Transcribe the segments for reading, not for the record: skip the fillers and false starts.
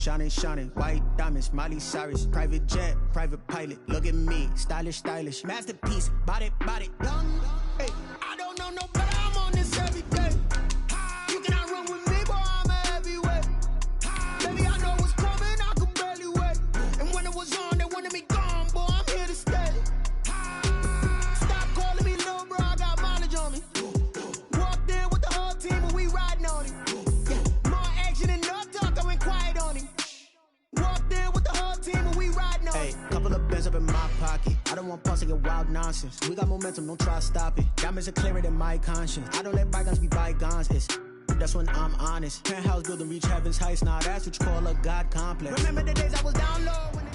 Shining, shining, white diamonds, Miley Cyrus, private jet, private pilot. Look at me, stylish, stylish, masterpiece, body, young. Hey, I don't know no better. I'm on this every day. You cannot run with me, boy. I'm a heavyweight. Baby, I know what's coming. I could barely wait. And when it was on, they wanted me gone, boy. I'm here to stay. Stop calling me little bro. I got mileage on me. Walked in with the whole team, and we riding on it. Yeah, more action and no talk. I went quiet on him. Walked in with the whole team and we riding on. Hey, couple of bands up in my pocket. I don't want pulse and wild nonsense. We got momentum, don't try to stop it. Diamonds are clearer than my conscience. I don't let bygones be bygones. That's when I'm honest. Penthouse building reach heaven's heights. Now that's what you call a God complex. Remember the days I was down low when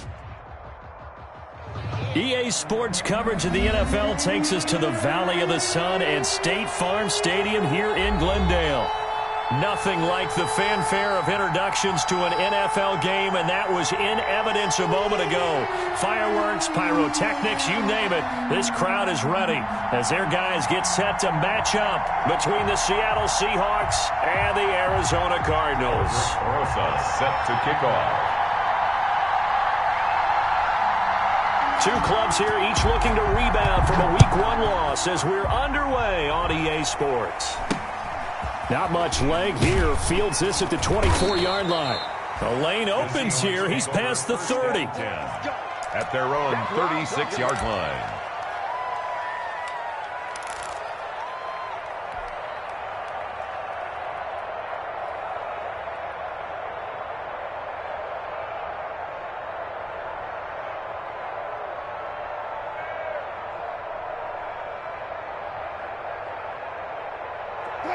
EA Sports coverage of the NFL takes us to the Valley of the Sun and State Farm Stadium here in Glendale. Nothing like the fanfare of introductions to an NFL game, and that was in evidence a moment ago. Fireworks, pyrotechnics, you name it. This crowd is ready as their guys get set to match up between the Seattle Seahawks and the Arizona Cardinals. Rosa set to kick off. Two clubs here, each looking to rebound from a Week 1 loss as we're underway on EA Sports. Not much leg here. Fields this at the 24-yard line. The lane opens here. He's past the 30. At their own 36-yard line.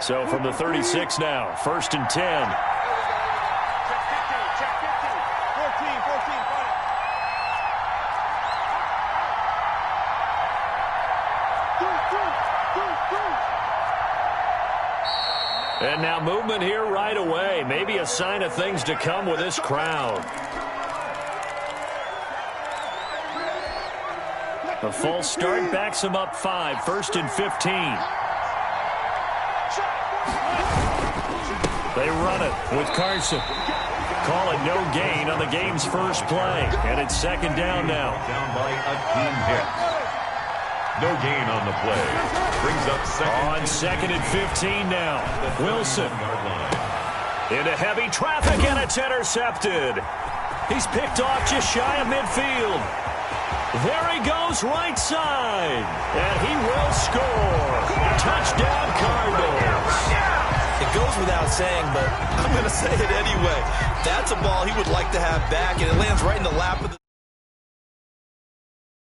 So from the 36 now, 1st and 10. Check 15, 14, And now movement here right away. Maybe a sign of things to come with this crowd. A false start backs him up 5, 1st and 15. They run it with Carson. Call it no gain on the game's first play. And it's 2nd down now. Down by a team hit. No gain on the play. Brings up second. On 2nd and 15 now. Wilson. Into heavy traffic, and it's intercepted. He's picked off just shy of midfield. There he goes, right side. And he will score. Touchdown, Cardinals. It goes without saying, but I'm going to say it anyway. That's a ball he would like to have back, and it lands right in the lap of the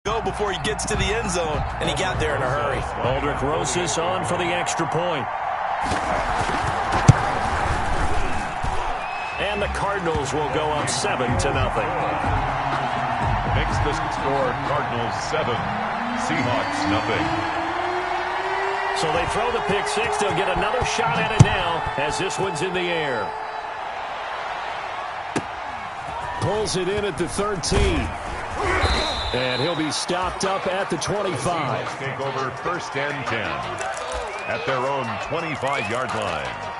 go before he gets to the end zone, and he got there in a hurry. Aldrich Rosas on for the extra point. And the Cardinals will go up 7-0. Makes the score Cardinals 7, Seahawks nothing. So they throw the pick six. They'll get another shot at it now as this one's in the air. Pulls it in at the 13. And he'll be stopped up at the 25. Seahawks take over 1st and 10 at their own 25-yard line.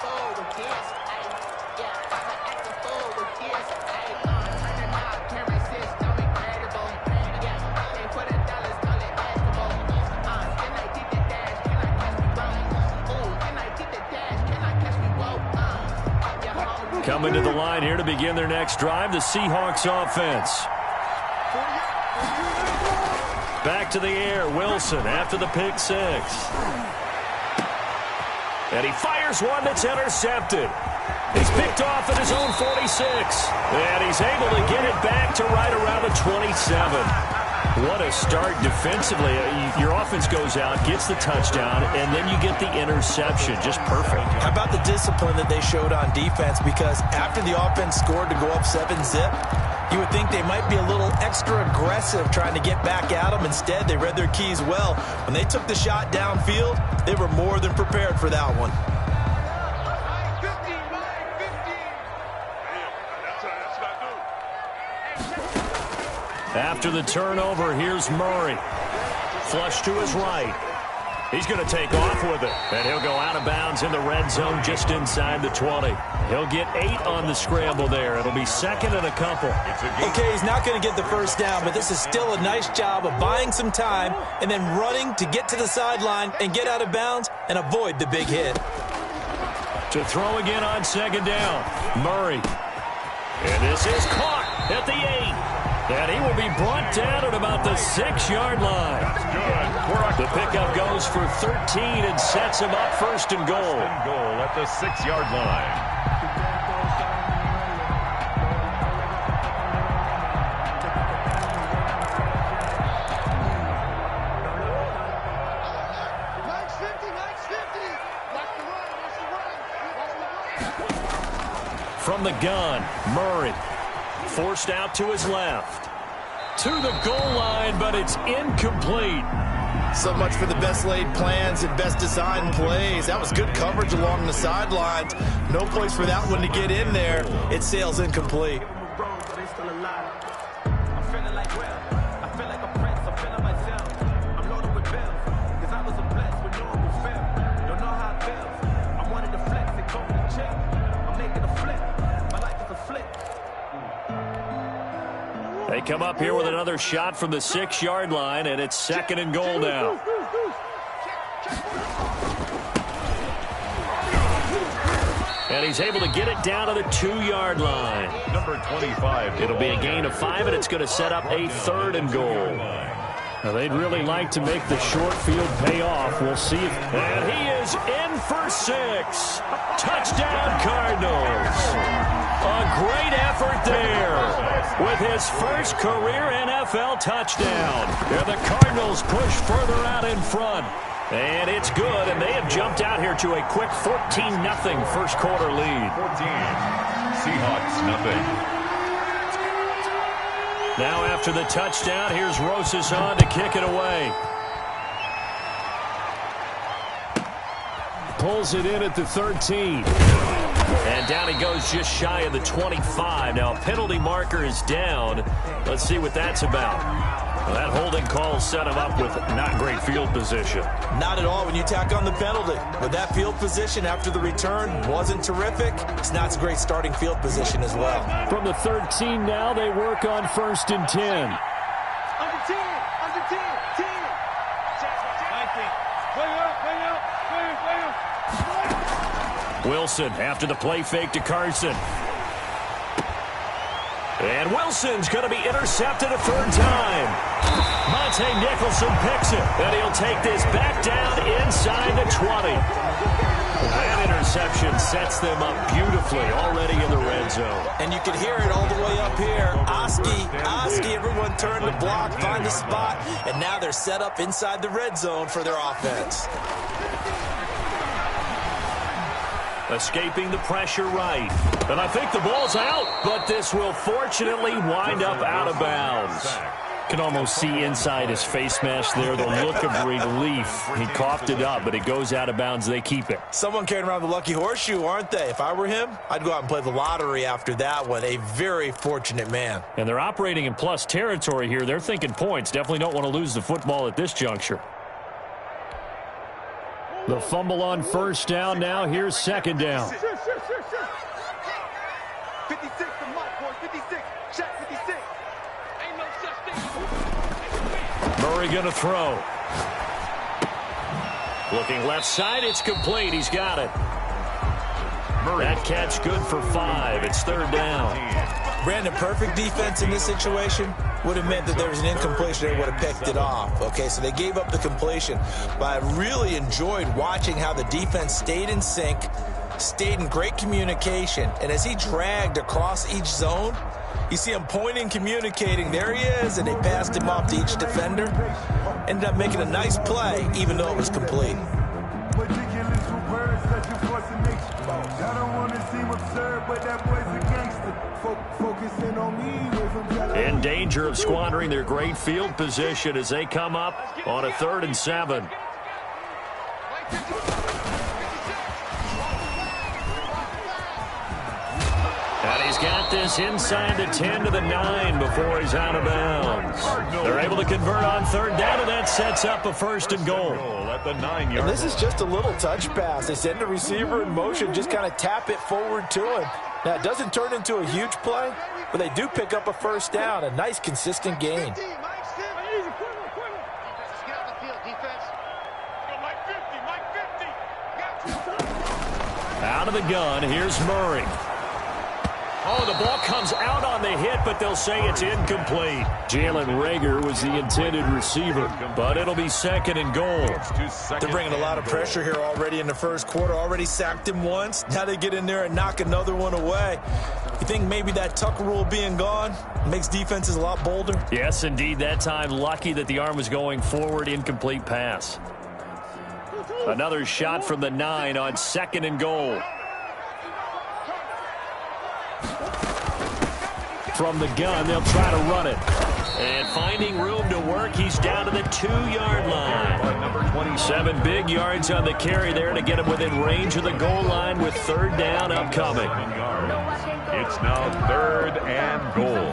Coming to the line here to begin their next drive, the Seahawks offense. Back to the air, Wilson after the pick six. And he fires one that's intercepted. He's picked off at his own 46. And he's able to get it back to right around the 27. What a start defensively. Your offense goes out, gets the touchdown, and then you get the interception. Just perfect. How about the discipline that they showed on defense? Because after the offense scored to go up 7-zip, you would think they might be a little extra aggressive trying to get back at them. Instead, they read their keys well. When they took the shot downfield, they were more than prepared for that one. After the turnover, here's Murray. Flush to his right. He's going to take off with it, and he'll go out of bounds in the red zone just inside the 20. He'll get 8 on the scramble there. It'll be second and a couple. Okay, he's not going to get the first down, but this is still a nice job of buying some time and then running to get to the sideline and get out of bounds and avoid the big hit. To throw again on second down, Murray. And this is caught at the 8. And he will be brought down at about the 6-yard line. That's good. The pickup goes for 13 and sets him up first and goal. First and goal at the 6-yard line. From the gun, Murray. Forced out to his left. To the goal line, but it's incomplete. So much for the best laid plans and best designed plays. That was good coverage along the sidelines. No place for that one to get in there. It sails incomplete. They come up here with another shot from the 6-yard line, and it's second and goal now. And he's able to get it down to the 2-yard line. Number 25. It'll be a gain of 5, and it's going to set up a third and goal. Now, they'd really like to make the short field pay off. We'll see. And he is in for 6. Touchdown, Cardinals. A great effort there with his first career NFL touchdown. And the Cardinals push further out in front. And it's good, and they have jumped out here to a quick 14-0 first quarter lead. 14. Seahawks, nothing. Now after the touchdown, here's Rosas on to kick it away. Pulls it in at the 13. And down he goes just shy of the 25. Now a penalty marker is down. Let's see what that's about. Well, that holding call set him up with not great field position. Not at all when you tack on the penalty. But that field position after the return wasn't terrific. It's not a great starting field position as well. From the 13 now, they work on first and 10. Under 10, under 10, 10. 19. Play up. Wilson after the play fake to Carson. And Wilson's going to be intercepted a third time. Monte Nicholson picks it, and he'll take this back down inside the 20. That interception sets them up beautifully already in the red zone. And you can hear it all the way up here. Oski, everyone turned to block, find a spot, and now they're set up inside the red zone for their offense. Escaping the pressure right. And I think the ball's out, but this will fortunately wind up out of bounds. Can almost see inside his face mask there the look of relief. He coughed it up, but it goes out of bounds. They keep it. Someone carrying around the lucky horseshoe, aren't they? If I were him, I'd go out and play the lottery after that one. A very fortunate man. And they're operating in plus territory here. They're thinking points. Definitely don't want to lose the football at this juncture. The fumble on first down now. Here's second down. 56 to Mike, boy. 56. Check 56. Ain't no such thing. Murray going to throw. Looking left side. It's complete. He's got it. That catch good for 5. It's third down. Brandon, perfect defense in this situation would have meant that there was an incompletion. They would have picked it off. Okay, so they gave up the completion. But I really enjoyed watching how the defense stayed in sync, stayed in great communication. And as he dragged across each zone, you see him pointing, communicating. There he is, and they passed him off to each defender. Ended up making a nice play, even though it was complete. In danger of squandering their great field position as they come up on a 3rd and 7. And he's He's got this inside the 10 to the 9 before he's out of bounds. They're able to convert on third down, and that sets up a first and goal. At the 9-yard And this is just a little touch pass. They send the receiver in motion, just kind of tap it forward to him. Now, it doesn't turn into a huge play, but they do pick up a first down. A nice, consistent gain. Out of the gun, here's Murray. Oh, the ball comes out on the hit, but they'll say it's incomplete. Jalen Reagor was the intended receiver, but it'll be second and goal. They're bringing a lot of pressure here already in the first quarter. Already sacked him once. Now they get in there and knock another one away. You think maybe that tuck rule being gone makes defenses a lot bolder? Yes, indeed. That time, lucky that the arm was going forward. Incomplete pass. Another shot from the 9 on second and goal. From the gun, they'll try to run it. And finding room to work, he's down to the 2-yard line. Number 27 big yards on the carry there to get him within range of the goal line with third down upcoming. It's now third and goal.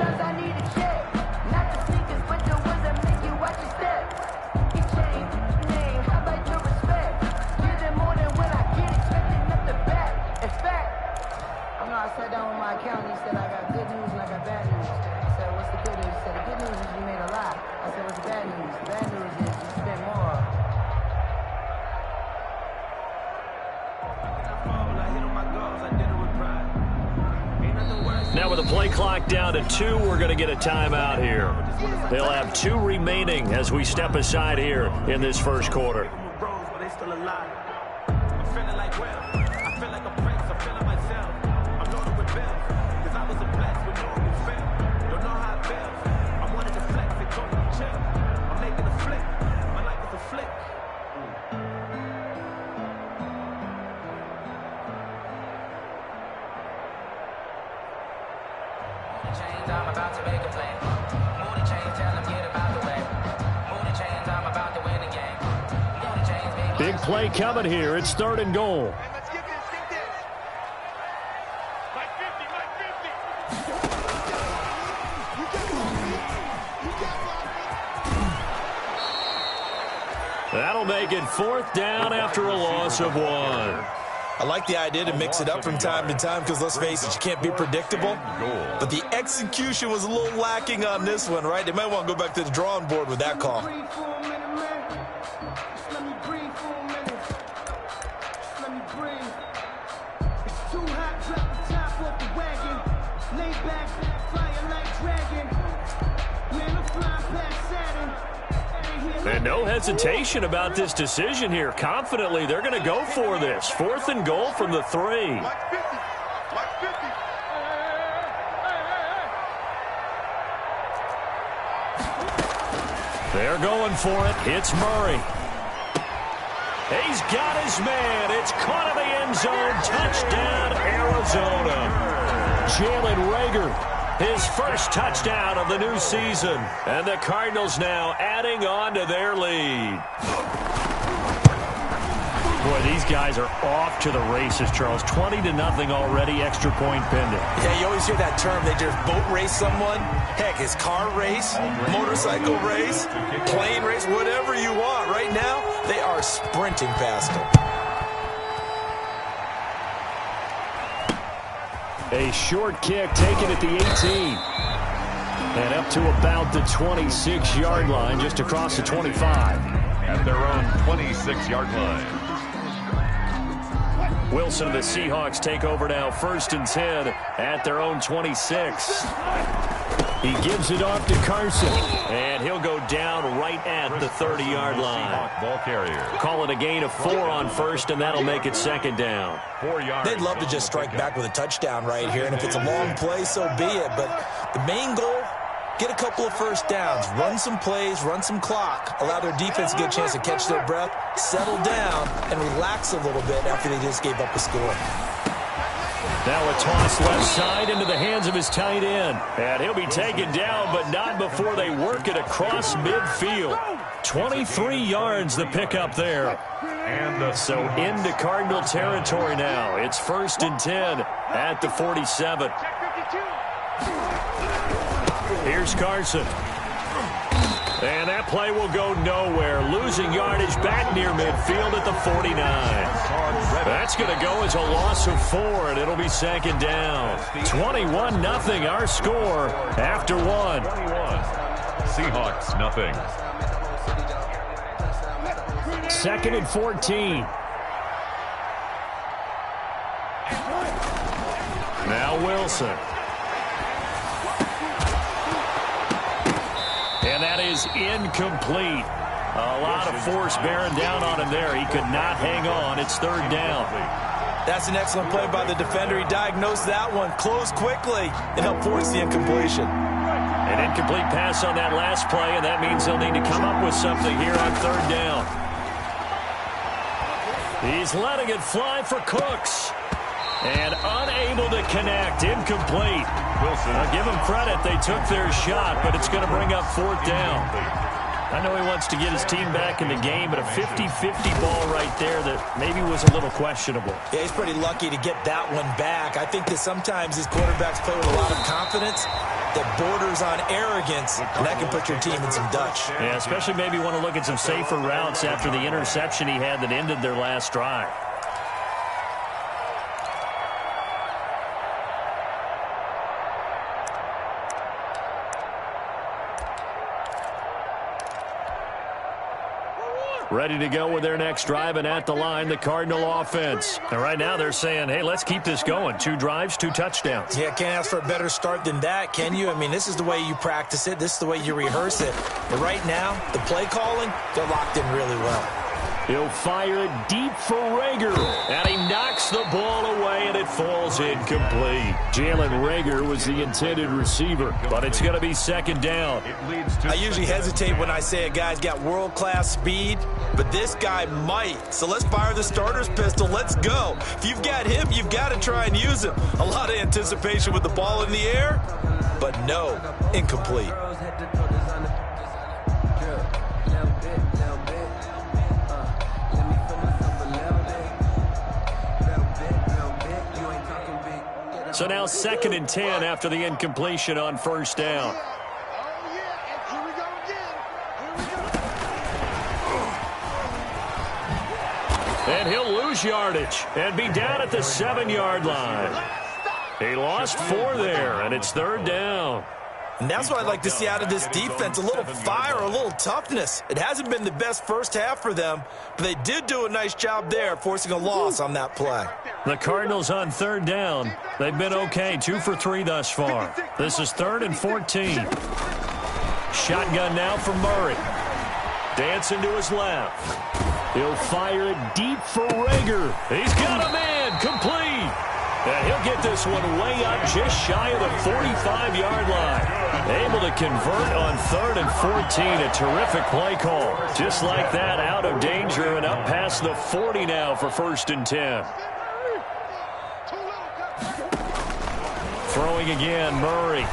I sat down with my accountant. He said, I got good news and I got bad news. I said, what's the good news? He said, the good news is you made a lot. I said, what's the bad news? The bad news is you spent more. Now with the play clock down to 2, we're going to get a timeout here. They'll have 2 remaining as we step aside here in this first quarter. I'm about to make a play. Move the chains, tell them get about the way. Move the chains, I'm about to win the game. Move the chains, baby. Big play coming here. It's third and goal. Hey, let's get this, get this. Mike 50, Mike 50. That'll make it fourth down after a loss of 1. I like the idea to mix it up from time to time because, let's face it, you can't be predictable. But the execution was a little lacking on this one, right? They might want to go back to the drawing board with that call. And no hesitation about this decision here. Confidently, they're going to go for this. Fourth and goal from the 3. Mike 50, Mike 50. They're going for it. It's Murray. He's got his man. It's caught in the end zone. Touchdown, Arizona. Jalen Reagor, his first touchdown of the new season. And the Cardinals now adding on to their lead. Boy, these guys are off to the races, Charles. 20-0 already, extra point pending. Yeah, you always hear that term. They just boat race someone. Heck, it's car race, motorcycle race, plane race, whatever you want. Right now, they are sprinting past them. A short kick taken at the 18. And up to about the 26-yard line, just across the 25. At their own 26-yard line. Wilson and the Seahawks take over now, 1st and 10 at their own 26. He gives it off to Carson, and he'll go down right at the 30-yard line. Ball carrier. Call it a gain of 4 on first, and that'll make it second down. 4 yards. They'd love to just strike back with a touchdown right here, and if it's a long play, so be it. But the main goal, get a couple of first downs, run some plays, run some clock, allow their defense to get a chance to catch their breath, settle down, and relax a little bit after they just gave up a score. Now a toss left side into the hands of his tight end. And he'll be taken down, but not before they work it across midfield. 23 yards the pickup there. And so into Cardinal territory now. It's 1st and 10 at the 47. Here's Carson. And that play will go nowhere. Losing yardage back near midfield at the 49. That's going to go as a loss of 4, and it'll be second down. 21-0 our score after 1. Seahawks, nothing. 2nd and 14. Now Wilson. And that is incomplete. A lot of force bearing down on him there. He could not hang on. It's 3rd down. That's an excellent play by the defender. He diagnosed that one, closed quickly, and helped force the incompletion. An incomplete pass on that last play, and that means they'll need to come up with something here on 3rd down. He's letting it fly for Cooks. And unable to connect. Incomplete. Wilson. Now give them credit. They took their shot, but it's going to bring up 4th down. I know he wants to get his team back in the game, but a 50-50 ball right there that maybe was a little questionable. Yeah, he's pretty lucky to get that one back. I think that sometimes these quarterbacks play with a lot of confidence that borders on arrogance, and that can put your team in some Dutch. Yeah, especially maybe want to look at some safer routes after the interception he had that ended their last drive. Ready to go with their next drive, and at the line, the Cardinal offense. And right now they're saying, hey, let's keep this going. 2 drives, 2 touchdowns. Yeah, can't ask for a better start than that, can you? I mean, this is the way you practice it. This is the way you rehearse it. But right now, the play calling, they're locked in really well. He'll fire it deep for Rager, and he knocks the ball away, and it falls incomplete. Jalen Rager was the intended receiver, but it's going to be 2nd down. I usually hesitate when I say a guy's got world-class speed, but this guy might. So let's fire the starter's pistol. Let's go. If you've got him, you've got to try and use him. A lot of anticipation with the ball in the air, but no, incomplete. So now 2nd and 10 after the incompletion on 1st down. And he'll lose yardage and be down at the 7-yard line. He lost 4 there, and it's 3rd down. And that's what I'd like to see out of this defense, a little fire, a little toughness. It hasn't been the best first half for them, but they did do a nice job there, forcing a loss on that play. The Cardinals on 3rd down. They've been okay, 2 for 3 thus far. This is 3rd and 14. Shotgun now for Murray. Dancing to his left. He'll fire it deep for Rager. He's got a man, complete. And he'll get this one way up just shy of the 45-yard line. Able to convert on 3rd and 14. A terrific play call. Just like that, out of danger and up past the 40 now for 1st and 10. Throwing again, Murray.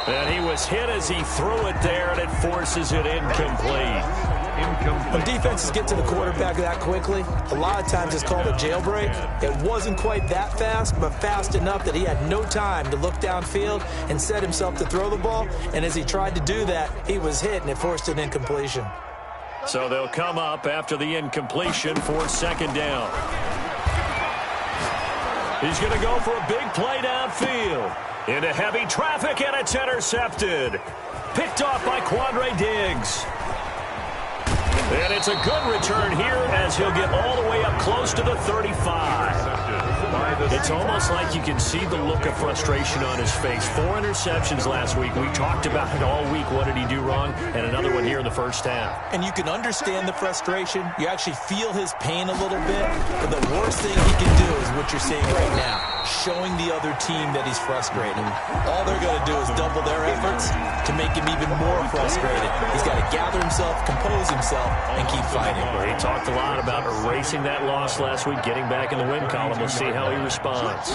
And he was hit as he threw it there, and it forces it incomplete. When defenses get to the quarterback that quickly, a lot of times it's called a jailbreak. It wasn't quite that fast, but fast enough that he had no time to look downfield and set himself to throw the ball. And as he tried to do that, he was hit, and it forced an incompletion. So they'll come up after the incompletion for 2nd down. He's going to go for a big play downfield. Into heavy traffic, and it's intercepted. Picked off by Quandre Diggs. And it's a good return here as he'll get all the way up close to the 35. It's almost like you can see the look of frustration on his face. 4 interceptions last week. We talked about it all week. What did he do wrong? And another one here in the first half. And you can understand the frustration. You actually feel his pain a little bit. But the worst thing he can do is what you're seeing right now, showing the other team that he's frustrated. All they're going to do is double their efforts to make him even more frustrated. He's got to gather himself, compose himself, and keep fighting. He talked a lot about erasing that loss last week, getting back in the win column. We'll see how he responds.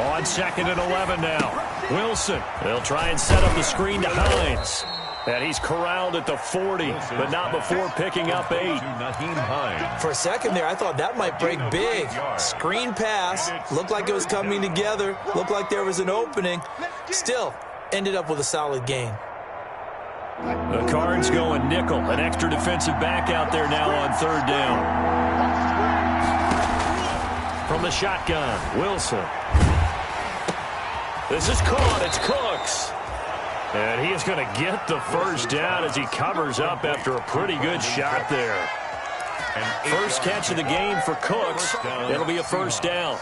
On 2nd and 11 now. Wilson. They'll try and set up the screen to Hines. And he's corralled at the 40, but not before picking up 8. For a second there, I thought that might break big. Screen pass. Looked like it was coming together. Looked like there was an opening. Still, ended up with a solid gain. The Cards going nickel. An extra defensive back out there now on 3rd down. From the shotgun, Wilson. This is caught. It's Cooks. And he is going to get the first down as he covers up after a pretty good shot there. First catch of the game for Cooks. It'll be a first down.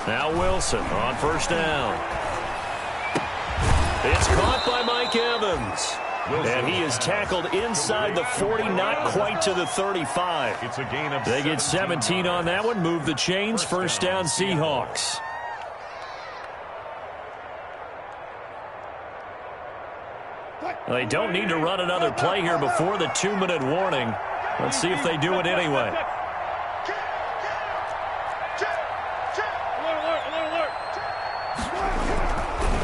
Now Wilson on first down. It's caught by Mike Evans. And he is tackled inside the 40, not quite to the 35. It's a gain of They get 17 on that one, move the chains, first down Seahawks. They don't need to run another play here before the 2-minute warning. Let's see if they do it anyway.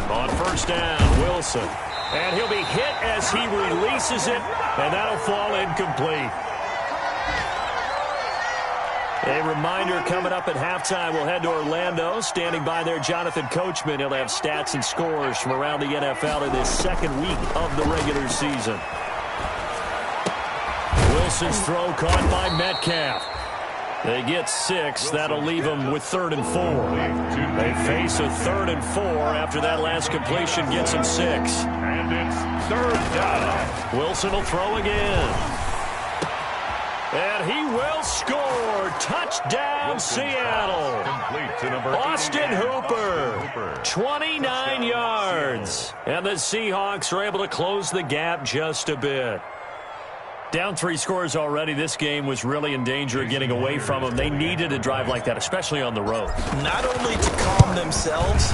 On first down, Wilson. And he'll be hit as he releases it, and that'll fall incomplete. A reminder coming up at halftime, we'll head to Orlando. Standing by there, Jonathan Coachman. He'll have stats and scores from around the NFL in this second week of the regular season. Wilson's throw caught by Metcalf. They get 6. That'll leave them with 3rd and 4. They face a 3rd and 4 after that last completion gets them 6. And it's 3rd down. Wilson will throw again. And he will score. Touchdown, Seattle. Complete to number Austin Hooper. 29 yards. And the Seahawks are able to close the gap just a bit. Down 3 scores already. This game was really in danger of getting away from them. They needed a drive like that, especially on the road. Not only to calm themselves,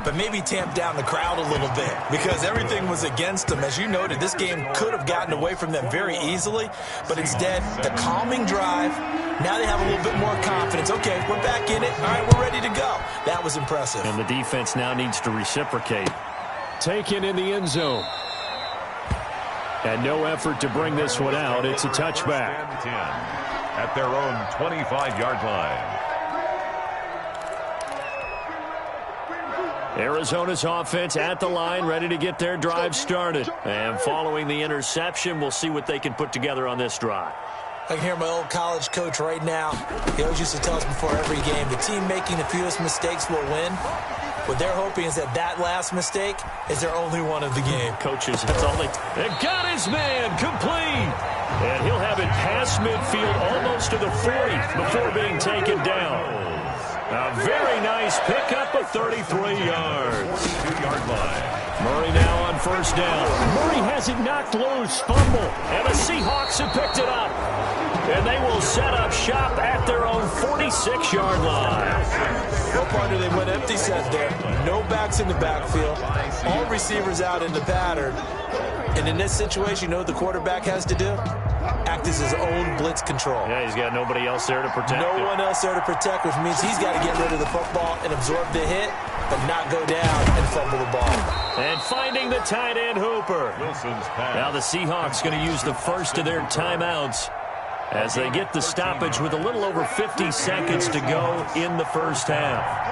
but maybe tamp down the crowd a little bit because everything was against them. As you noted, this game could have gotten away from them very easily, but instead, the calming drive, now they have a little bit more confidence. Okay, we're back in it. All right, we're ready to go. That was impressive. And the defense now needs to reciprocate. Taken in the end zone. And no effort to bring this one out. It's a touchback. 10 at their own 25-yard line. Arizona's offense at the line, ready to get their drive started. And following the interception, we'll see what they can put together on this drive. I can hear my old college coach right now. He always used to tell us before every game, the team making the fewest mistakes will win. What they're hoping is that last mistake is their only one of the game. Coaches, that's all they got his man complete. And he'll have it past midfield almost to the 40 before being taken down. A very nice pickup of 33 yards. 2-yard line. Murray now on first down. Murray has it knocked loose. Fumble. And the Seahawks have picked it up. And they will set up shop at their own 46-yard line. Well, partner, they went empty set there. No backs in the backfield. All receivers out in the pattern. And in this situation, you know what the quarterback has to do? Act as his own blitz control. Yeah, he's got nobody else there to protect him. No one else there to protect, which means he's got to get rid of the football and absorb the hit, but not go down and fumble the ball. And finding the tight end, Hooper. Wilson's pass. Now the Seahawks going to use the first of their timeouts as they get the stoppage with a little over 50 seconds to go in the first half.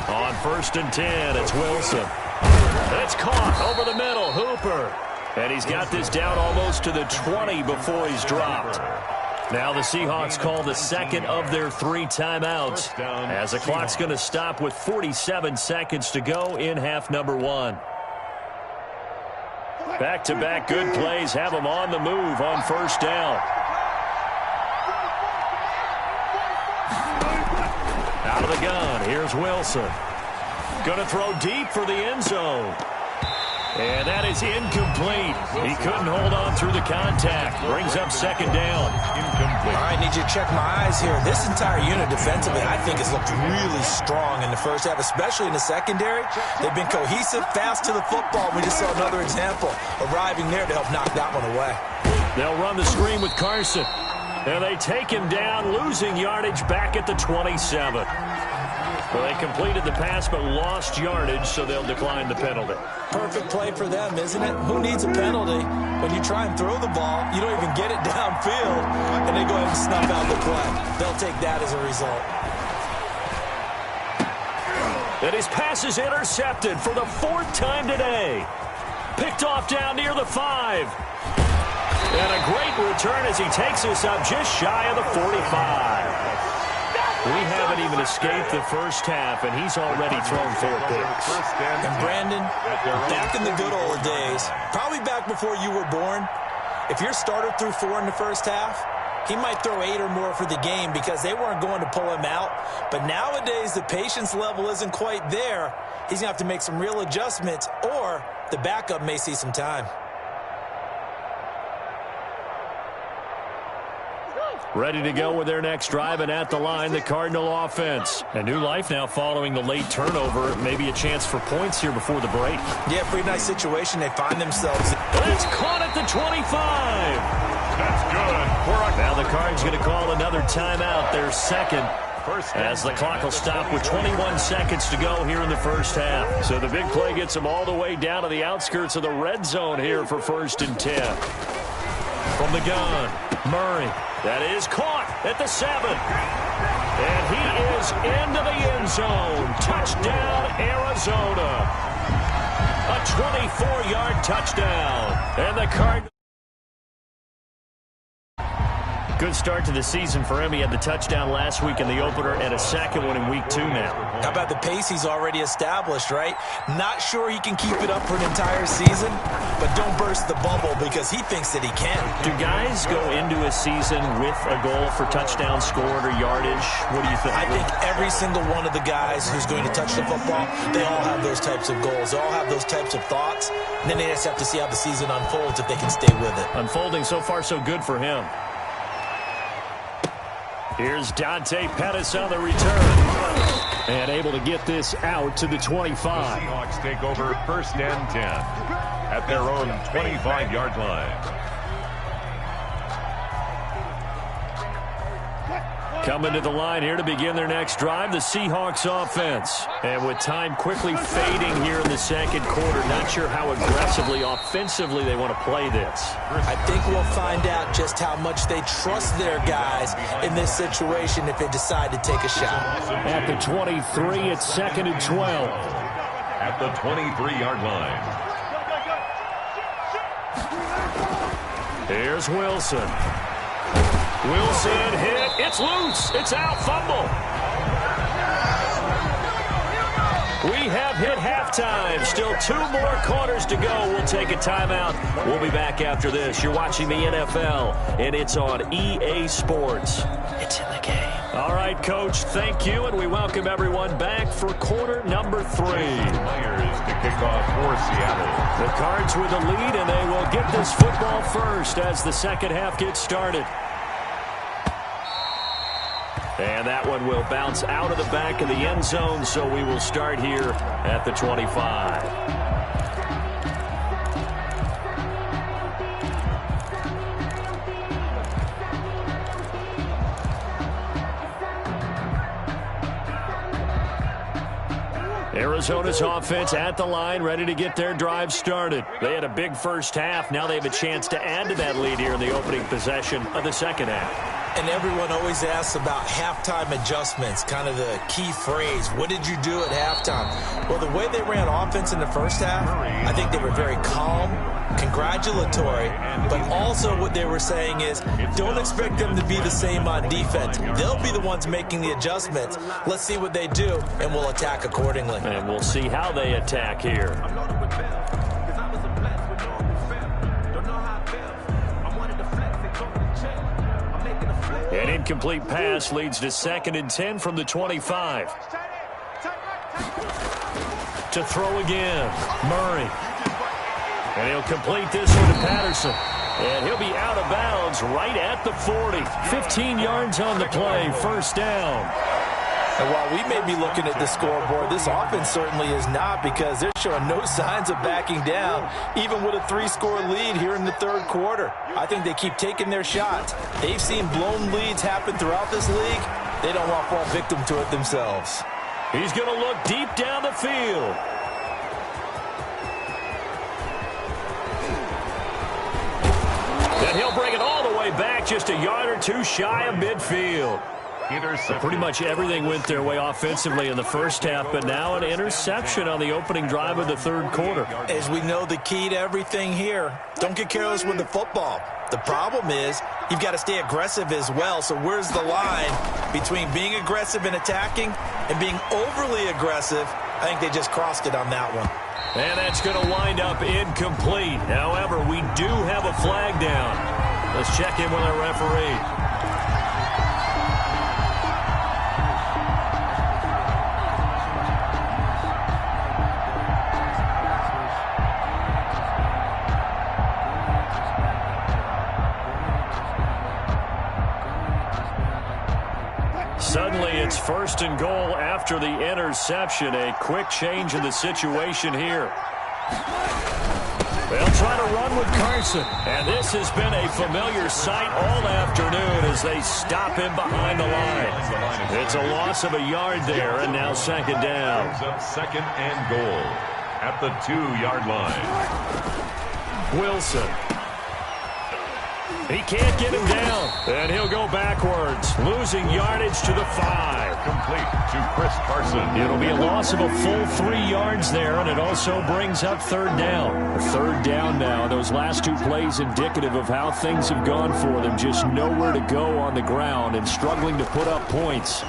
On 1st and 10, it's Wilson. It's caught over the middle, Hooper. And he's got this down almost to the 20 before he's dropped. Now the Seahawks call the second of their 3 timeouts as the clock's going to stop with 47 seconds to go in half number 1. Back-to-back good plays have them on the move on first down. Out of the gun, here's Wilson. Going to throw deep for the end zone. And that is incomplete. He couldn't hold on through the contact. Brings up second down. Incomplete. All right, need you to check my eyes here. This entire unit defensively, I think, has looked really strong in the first half, especially in the secondary. They've been cohesive, fast to the football. We just saw another example arriving there to help knock that one away. They'll run the screen with Carson. And they take him down, losing yardage back at the 27. Well, they completed the pass but lost yardage, so they'll decline the penalty. Perfect play for them, isn't it? Who needs a penalty? When you try and throw the ball, you don't even get it downfield, and they go ahead and snuff out the play. They'll take that as a result. And his pass is intercepted for the 4th time today. Picked off down near the 5. And a great return as he takes us up just shy of the 45. We haven't even escaped the first half, and he's already thrown 4 picks. And Brandon, back in the good old days, probably back before you were born, if your starter threw 4 in the first half, he might throw 8 or more for the game because they weren't going to pull him out. But nowadays, the patience level isn't quite there. He's going to have to make some real adjustments, or the backup may see some time. Ready to go with their next drive, and at the line, the Cardinal offense. A new life now following the late turnover. Maybe a chance for points here before the break. Yeah, pretty nice situation they find themselves in. It's caught at the 25. That's good. Now the Cards going to call another timeout, their second, as the clock will stop with 21 seconds to go here in the first half. So the big play gets them all the way down to the outskirts of the red zone here for 1st and 10. From the gun, Murray. That is caught at the 7. And he is into the end zone. Touchdown, Arizona. A 24-yard touchdown. And the Cardinals. Good start to the season for him. He had the touchdown last week in the opener and a second one in week 2 now. How about the pace he's already established, right? Not sure he can keep it up for an entire season, but don't burst the bubble because he thinks that he can. Do guys go into a season with a goal for touchdown scored or yardage? What do you think? I think every single one of the guys who's going to touch the football, they all have those types of goals. They all have those types of thoughts. And then they just have to see how the season unfolds if they can stay with it. Unfolding so far so good for him. Here's Dante Pettis on the return. And able to get this out to the 25. The Seahawks take over 1st and 10 at their own 25-yard line. Coming to the line here to begin their next drive, the Seahawks offense. And with time quickly fading here in the second quarter, not sure how aggressively, offensively they want to play this. I think we'll find out just how much they trust their guys in this situation if they decide to take a shot. At the 23, it's 2nd and 12. At the 23-yard line. Here's Wilson. Wilson hit. It's loose. It's out. Fumble. We have hit halftime. Still 2 more quarters to go. We'll take a timeout. We'll be back after this. You're watching the NFL, and it's on EA Sports. It's in the game. All right, Coach, thank you, and we welcome everyone back for quarter number 3. Players to kick off for Seattle. The Cards with the lead, and they will get this football first as the second half gets started. And that one will bounce out of the back of the end zone, so we will start here at the 25. Arizona's offense at the line, ready to get their drive started. They had a big first half. Now they have a chance to add to that lead here in the opening possession of the second half. And everyone always asks about halftime adjustments, kind of the key phrase. What did you do at halftime? Well, the way they ran offense in the first half, I think they were very calm, congratulatory, but also what they were saying is don't expect them to be the same on defense. They'll be the ones making the adjustments. Let's see what they do, and we'll attack accordingly. And we'll see how they attack here. An incomplete pass leads to 2nd and 10 from the 25. To throw again, Murray. And he'll complete this one to Patterson. And he'll be out of bounds right at the 40. 15 yards on the play, first down. And while we may be looking at the scoreboard, this offense certainly is not, because they're showing no signs of backing down, even with a 3-score lead here in the third quarter. I think they keep taking their shots. They've seen blown leads happen throughout this league. They don't want to fall victim to it themselves. He's going to look deep down the field. And he'll bring it all the way back, just a yard or two shy of midfield. Pretty much everything went their way offensively in the first half, but now an interception on the opening drive of the third quarter. As we know, the key to everything here, don't get careless with the football. The problem is you've got to stay aggressive as well. So where's the line between being aggressive and attacking and being overly aggressive? I think they just crossed it on that one. And that's going to wind up incomplete. However, we do have a flag down. Let's check in with our referee. Suddenly, it's first and goal after the interception. A quick change in the situation here. They'll try to run with Carson. And this has been a familiar sight all afternoon as they stop him behind the line. It's a loss of a yard there, and now second down. Second and goal at the 2-yard line. Wilson. He can't get him down, and he'll go backwards, losing yardage to the 5. Complete to Chris Carson. It'll be a loss of a full 3 yards there, and it also brings up third down. Third down now. Those last two plays indicative of how things have gone for them. Just nowhere to go on the ground and struggling to put up points.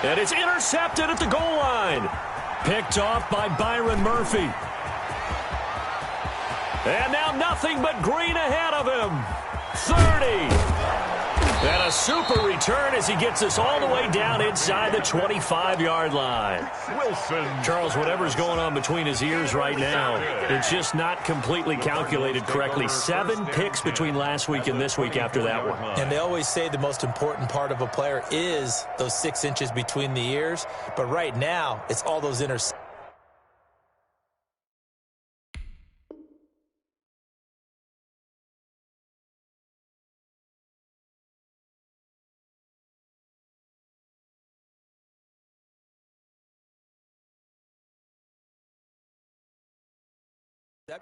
And it's intercepted at the goal line. Picked off by Byron Murphy. And now nothing but green ahead of him. 30. And a super return as he gets us all the way down inside the 25-yard line. Wilson. Charles, whatever's going on between his ears right now, it's just not completely calculated correctly. 7 picks between last week and this week after that one. And they always say the most important part of a player is those 6 inches between the ears. But right now, it's all those interceptions.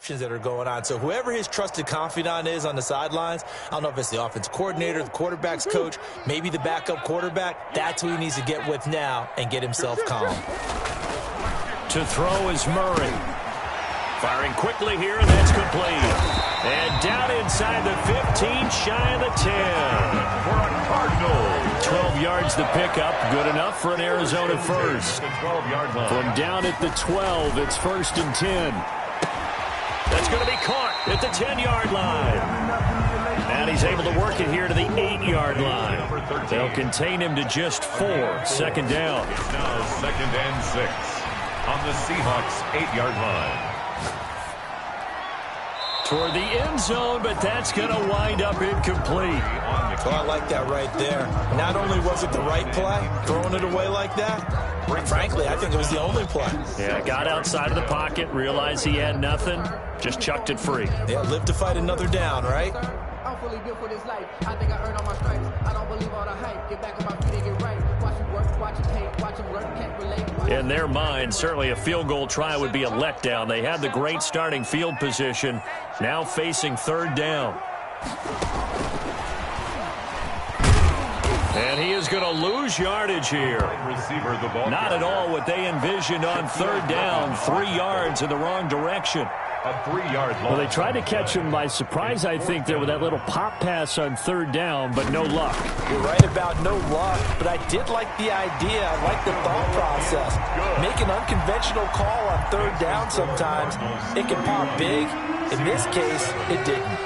That are going on. So whoever his trusted confidant is on the sidelines, I don't know if it's the offense coordinator, the quarterback's coach, maybe the backup quarterback, that's who he needs to get with now and get himself calm. To throw is Murray. Firing quickly here, and that's complete. And down inside the 15, shy of the 10. For a Cardinal. 12 yards the pickup, good enough for an Arizona first. 12-yard line. From down at the 12, it's first and 10. That's going to be caught at the 10-yard line. And he's able to work it here to the 8-yard line. They'll contain him to just 4. Second down. It's now second and 6 on the Seahawks' 8-yard line. Toward the end zone, but that's going to wind up incomplete. Well, I like that right there. Not only was it the right play, throwing it away like that, frankly, I think it was the only play. Yeah, got outside of the pocket, realized he had nothing, just chucked it free. Yeah, live to fight another down, right? I'm fully built for this life. I think I earned all my stripes. I don't believe all the hype. Get back on my feet and get right. Watch him work, watch him hate, watch him learn, can't relate. In their mind, certainly a field goal try would be a letdown. They had the great starting field position, now facing third down. And he is going to lose yardage here. Not at all what they envisioned on third down. 3 yards in the wrong direction. A 3-yard loss. Well, they tried to catch him by surprise, I think, there with that little pop pass on third down, but no luck. You're right about no luck, but I did like the idea. I like the thought process. Make an unconventional call on third down sometimes. It can pop big. In this case, it didn't.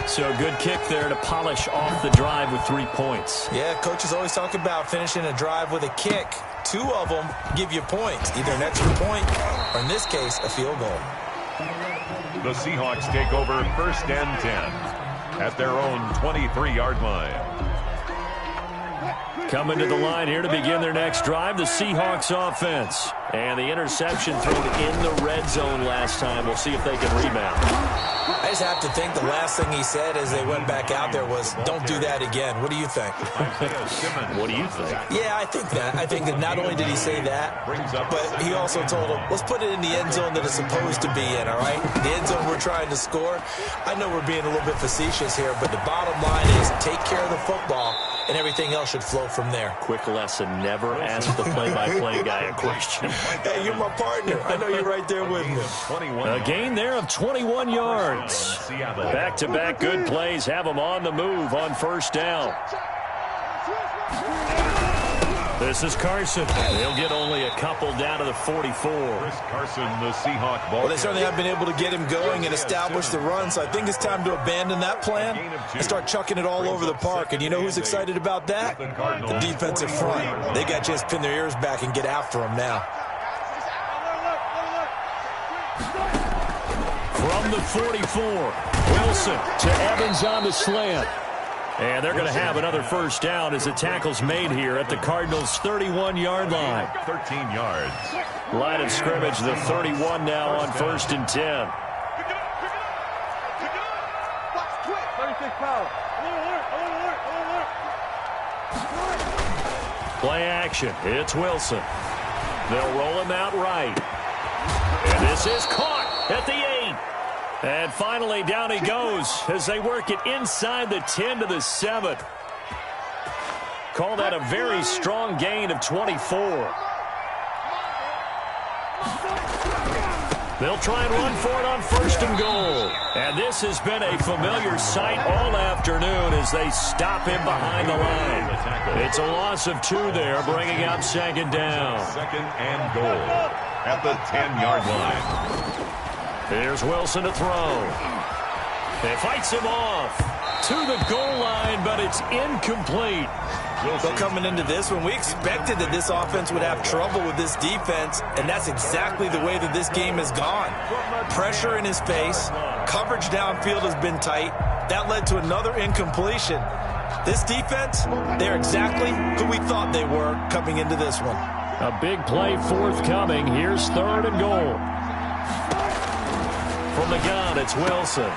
So good kick there to polish off the drive with 3 points. Yeah, coaches always talk about finishing a drive with a kick. 2 of them give you points, either an extra point or, in this case, a field goal. The Seahawks take over 1st and 10 at their own 23-yard line. Coming to the line here to begin their next drive, the Seahawks offense. And the interception thrown in the red zone last time. We'll see if they can rebound. I just have to think the last thing he said as they went back out there was, don't do that again. What do you think? What do you think? Yeah, I think that. I think that not only did he say that, but he also told him, let's put it in the end zone that it's supposed to be in, all right? The end zone we're trying to score. I know we're being a little bit facetious here, but the bottom line is take care of the football, and everything else should flow from there. Quick lesson, never ask the play-by-play guy a question. Hey, you're my partner. I know you're right there with me. A gain there of 21 yards. Back-to-back good plays have them on the move on 1st down. This is Carson. They'll get only a couple down to the 44. Chris Carson, the Seahawk ball. Well, they certainly have been able to get him going and establish the run, so I think it's time to abandon that plan and start chucking it all over the park. And you know who's excited about that? The defensive front. They got to just pin their ears back and get after him now. From the 44, Wilson to Evans on the slant. And they're going to have another 1st down as the tackle's made here at the Cardinals' 31-yard line. 13 yards. Line of scrimmage, the 31 now on 1st and 10. Play action. It's Wilson. They'll roll him out right. And this is caught at the 8. And finally, down he goes as they work it inside the 10 to the 7. Call that a very strong gain of 24. They'll try and run for it on 1st and goal. And this has been a familiar sight all afternoon as they stop him behind the line. It's a loss of 2 there, bringing up 2nd down. 2nd and goal at the 10-yard line. Here's Wilson to throw. They fights him off to the goal line, but it's incomplete. So coming into this one, we expected that this offense would have trouble with this defense, and that's exactly the way that this game has gone. Pressure in his face. Coverage downfield has been tight. That led to another incompletion. This defense, they're exactly who we thought they were coming into this one. A big play forthcoming. Here's 3rd and goal. From the gun, it's Wilson.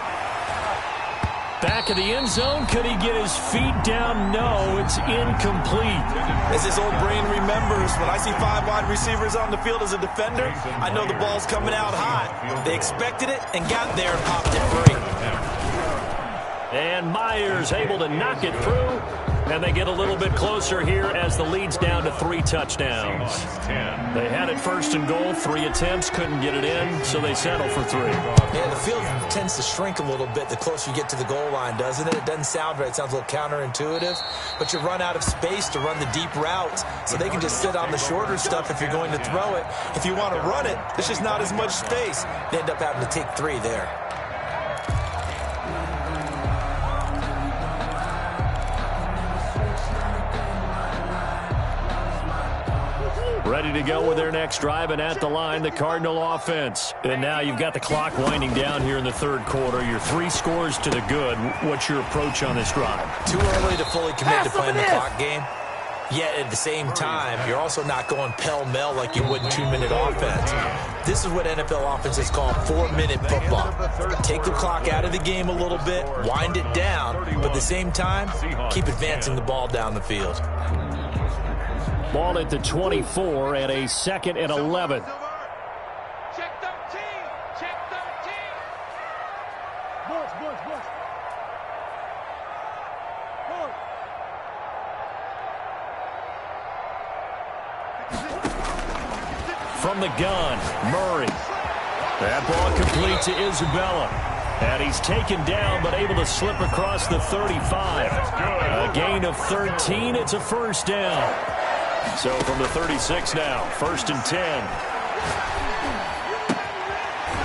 Back of the end zone. Could he get his feet down? No, it's incomplete. As his old brain remembers, when I see 5 wide receivers on the field as a defender, I know the ball's coming out hot. They expected it and got there and popped it free. And Myers able to knock it through. And they get a little bit closer here as the lead's down to 3 touchdowns. They had it 1st and goal, 3 attempts, couldn't get it in, so they settle for 3. Yeah, the field tends to shrink a little bit the closer you get to the goal line, doesn't it? It doesn't sound right. It sounds a little counterintuitive. But you run out of space to run the deep routes, so they can just sit on the shorter stuff if you're going to throw it. If you want to run it, there's just not as much space. They end up having to take 3 there. Ready to go with their next drive, and at the line, the Cardinal offense. And now you've got the clock winding down here in the 3rd quarter. You're 3 scores to the good. What's your approach on this drive? Too early to fully commit to playing the clock game. Yet at the same time, you're also not going pell-mell like you would in 2-minute offense. This is what NFL offenses call 4-minute football. Take the clock out of the game a little bit, wind it down, but at the same time, keep advancing the ball down the field. Ball at the 24 and a 2nd and 11. Check 13. Check 13. Boys. From the gun, Murray. That ball complete to Isabella. And he's taken down, but able to slip across the 35. A gain of 13. It's a 1st down. So from the 36 now, 1st and 10.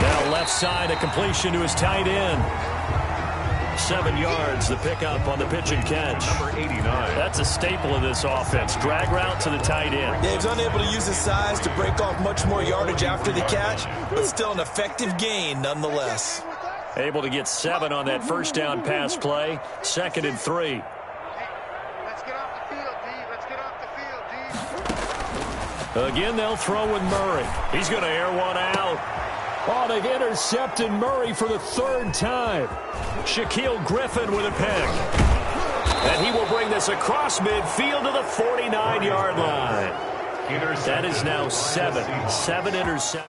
Now left side, a completion to his tight end. 7 yards, the pickup on the pitch and catch. Number 89. That's a staple of this offense. Drag route to the tight end. Yeah, he was unable to use his size to break off much more yardage after the catch, but still an effective gain nonetheless. Able to get 7 on that first down pass play. 2nd and 3. Let's get off the field, D. Let's get off the field, D. Again, they'll throw with Murray. He's going to air one out. Oh, they've intercepted Murray for the 3rd time. Shaquille Griffin with a pick. And he will bring this across midfield to the 49-yard line. That is now 7 interceptions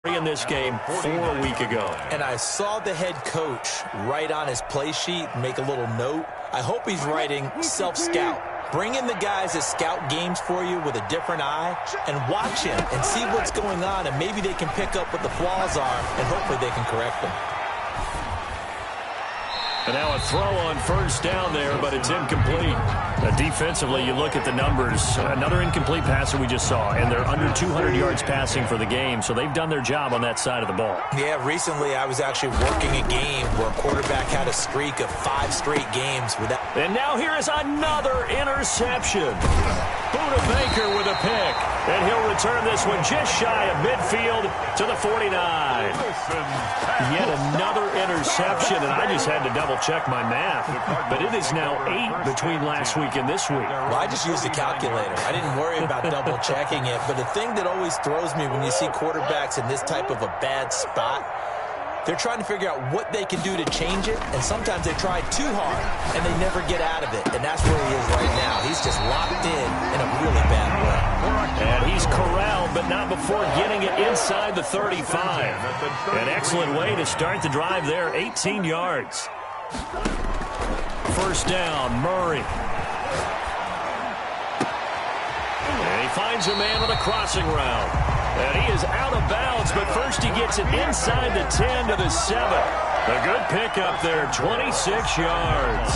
in this game 4 weeks ago. And I saw the head coach write on his play sheet, make a little note. I hope he's writing self-scout. Bring in the guys that scout games for you with a different eye and watch him and see what's going on, and maybe they can pick up what the flaws are, and hopefully they can correct them. And now a throw on first down there, but it's incomplete. Defensively, you look at the numbers. Another incomplete pass that we just saw, and they're under 200 yards passing for the game, so they've done their job on that side of the ball. Yeah, recently I was actually working a game where a quarterback had a streak of 5 straight games without. And now here is another interception. Buda Baker with a pick, and he'll return this one just shy of midfield to the 49. Yet another interception, and I just had to double-check my math. But it is now 8 between last week and this week. Well, I just used a calculator. I didn't worry about double-checking it. But the thing that always throws me when you see quarterbacks in this type of a bad spot, they're trying to figure out what they can do to change it, and sometimes they try too hard, and they never get out of it. And that's where he is right now. He's just locked in a really bad way. And he's corralled, but not before getting it inside the 35. An excellent way to start the drive there, 18 yards. First down, Murray. And he finds a man on the crossing route. And he is out of bounds, but first he gets it inside the 10 to the 7. A good pickup there, 26 yards.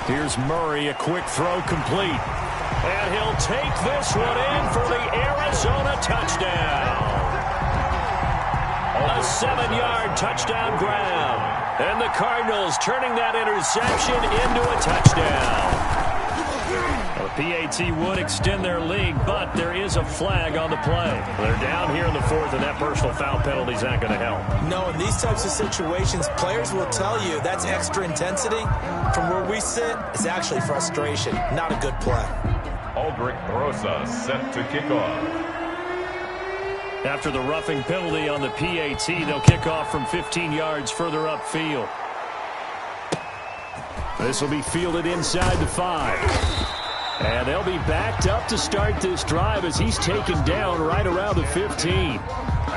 Here's Murray, a quick throw complete. And he'll take this one in for the Arizona touchdown. A 7-yard touchdown grab. And the Cardinals turning that interception into a touchdown. The PAT would extend their lead, but there is a flag on the play. They're down here in the 4th, and that personal foul penalty is not going to help. No, in these types of situations, players will tell you that's extra intensity. From where we sit, it's actually frustration, not a good play. Aldrich Rosa set to kick off. After the roughing penalty on the PAT, they'll kick off from 15 yards further upfield. This will be fielded inside the 5. And they'll be backed up to start this drive as he's taken down right around the 15.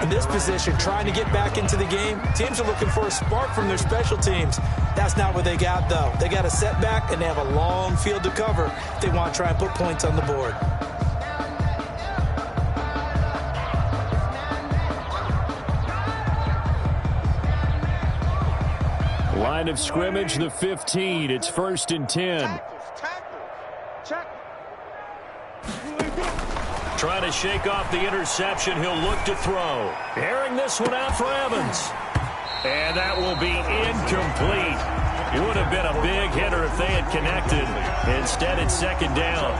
In this position, trying to get back into the game, teams are looking for a spark from their special teams. That's not what they got, though. They got a setback, and they have a long field to cover if they want to try and put points on the board. Line of scrimmage, the 15. It's 1st and 10. Trying to shake off the interception. He'll look to throw. Airing this one out for Evans. And that will be incomplete. It would have been a big hitter if they had connected. Instead, it's 2nd down.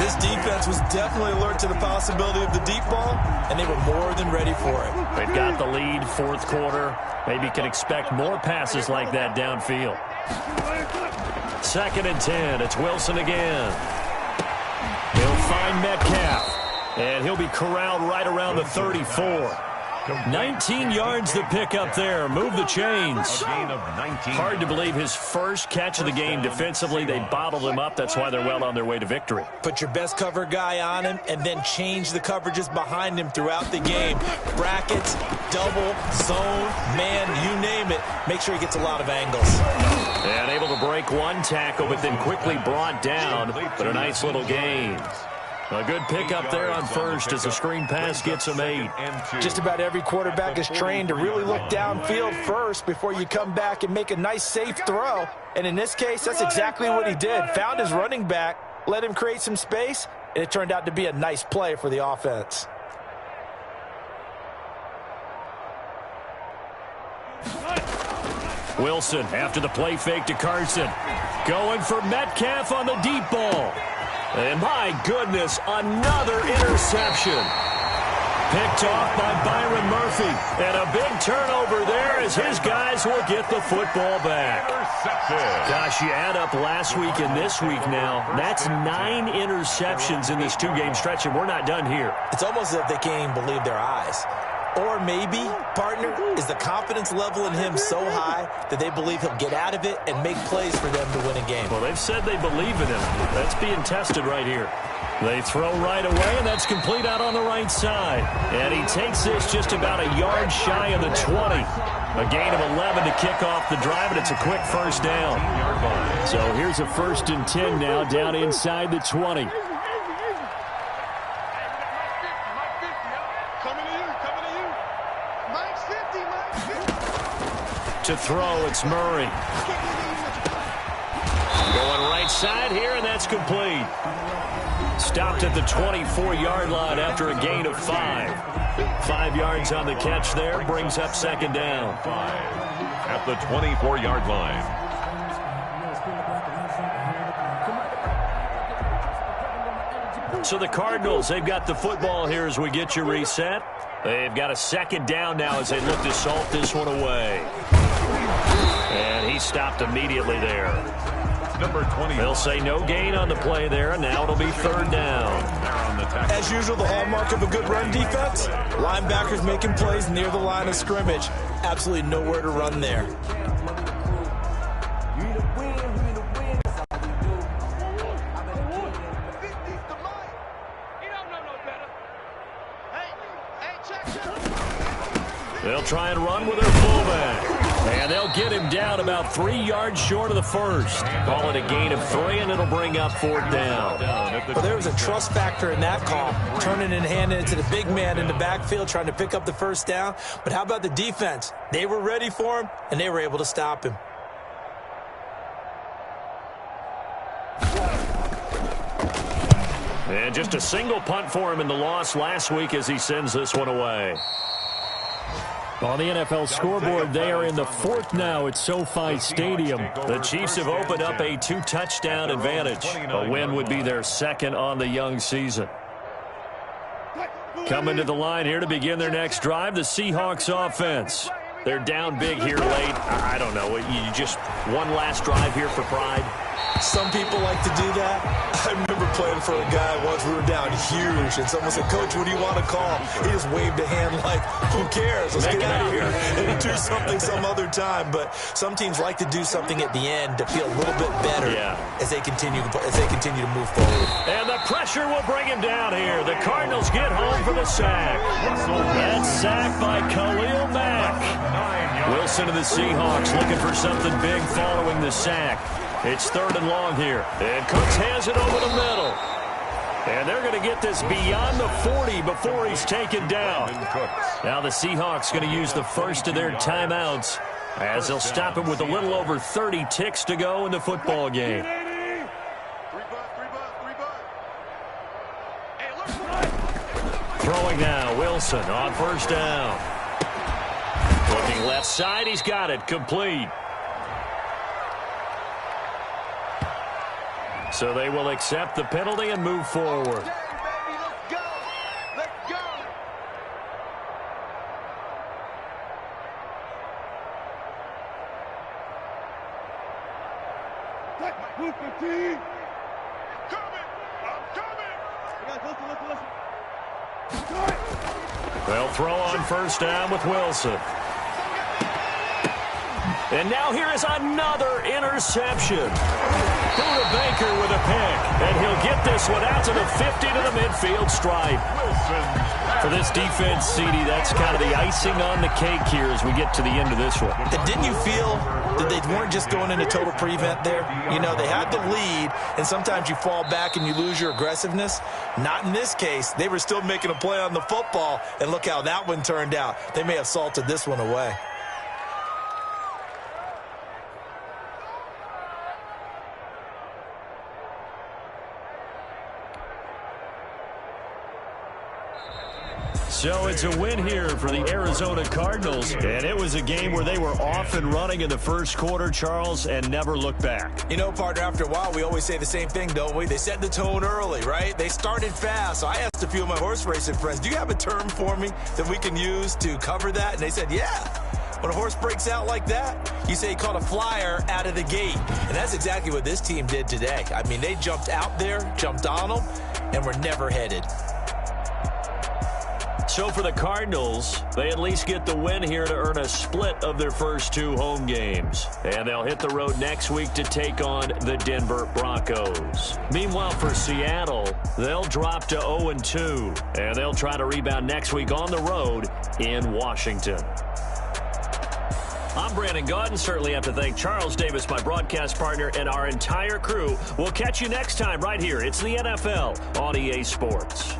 This defense was definitely alert to the possibility of the deep ball, and they were more than ready for it. They've got the lead, 4th quarter. Maybe can expect more passes like that downfield. 2nd and 10. It's Wilson again. He'll find Metcalf, and he'll be corralled right around the 34. 19 yards the pick up there. Move the chains. Hard to believe his first catch of the game defensively. They bottled him up. That's why they're well on their way to victory. Put your best cover guy on him and then change the coverages behind him throughout the game. Brackets, double, zone, man, you name it. Make sure he gets a lot of angles. And able to break one tackle, but then quickly brought down. But a nice little gain. A good pickup there on first as the screen pass gets him 8. Just about every quarterback is trained to really look downfield first before you come back and make a nice, safe throw. And in this case, that's exactly what he did. Found his running back, let him create some space, and it turned out to be a nice play for the offense. Wilson after the play fake to Carson. Going for Metcalf on the deep ball. And my goodness, another interception. Picked off by Byron Murphy. And a big turnover there as his guys will get the football back. Gosh, you add up last week and this week now. That's 9 interceptions in this 2-game stretch, and we're not done here. It's almost as if they can't even believe their eyes. Or maybe, partner, is the confidence level in him so high that they believe he'll get out of it and make plays for them to win a game. Well, they've said they believe in him. That's being tested right here. They throw right away, and that's complete out on the right side. And he takes this just about a yard shy of the 20. A gain of 11 to kick off the drive, and it's a quick first down. So here's a 1st and 10 now down inside the 20. To throw, it's Murray. Going right side here, and that's complete. Stopped at the 24-yard line after a gain of 5. 5 yards on the catch there, brings up 2nd down. 5 at the 24-yard line. So the Cardinals, they've got the football here as we get you reset. They've got a 2nd down now as they look to salt this one away. And he stopped immediately there. Number 20. They'll say no gain on the play there, and now it'll be 3rd down. As usual, the hallmark of a good run defense, linebackers making plays near the line of scrimmage. Absolutely nowhere to run there. They'll try and run with their fullback. And they'll get him down about 3 yards short of the first. Call it a gain of 3, and it'll bring up 4th down. Well, there was a trust factor in that call, turning and handing it to the big man in the backfield, trying to pick up the 1st down. But how about the defense? They were ready for him, and they were able to stop him. And just a single punt for him in the loss last week as he sends this one away. On the NFL scoreboard, they are in the 4th now at SoFi Stadium. The Chiefs have opened up a 2-touchdown advantage. A win would be their 2nd on the young season. Coming to the line here to begin their next drive, the Seahawks offense. They're down big here late. I don't know. You just one last drive here for pride. Some people like to do that. I remember playing for a guy once. We were down huge, and someone said, "Coach, what do you want to call?" He just waved a hand like, "Who cares? Let's get out of here and do something some other time." But some teams like to do something at the end to feel a little bit better as they continue to move forward. And the pressure will bring him down here. The Cardinals get home for the sack. That sack by Khalil Mack. Wilson and the Seahawks looking for something big following the sack. It's 3rd and long here. And Cooks has it over the middle. And they're going to get this beyond the 40 before he's taken down. Now the Seahawks going to use the first of their timeouts as they'll stop him with a little over 30 ticks to go in the football game. Throwing now, Wilson on 1st down. Looking left side, he's got it, complete. So they will accept the penalty and move forward. They'll throw on 1st down with Wilson. And now here is another interception. Buda Baker with a pick. And he'll get this one out to the 50 to the midfield stripe. For this defense, CD, that's kind of the icing on the cake here as we get to the end of this one. And didn't you feel that they weren't just going into total prevent there? You know, they had the lead, and sometimes you fall back and you lose your aggressiveness. Not in this case. They were still making a play on the football, and look how that one turned out. They may have salted this one away. So it's a win here for the Arizona Cardinals, and it was a game where they were off and running in the first quarter, Charles, and never looked back. You know, partner, after a while, we always say the same thing, don't we? They set the tone early, right? They started fast. So I asked a few of my horse racing friends, do you have a term for me that we can use to cover that? And they said, yeah. When a horse breaks out like that, you say he caught a flyer out of the gate. And that's exactly what this team did today. I mean, they jumped out there, jumped on them, and were never headed. So for the Cardinals, they at least get the win here to earn a split of their first two home games. And they'll hit the road next week to take on the Denver Broncos. Meanwhile, for Seattle, they'll drop to 0-2. And they'll try to rebound next week on the road in Washington. I'm Brandon Gaudin. Certainly have to thank Charles Davis, my broadcast partner, and our entire crew. We'll catch you next time right here. It's the NFL on EA Sports.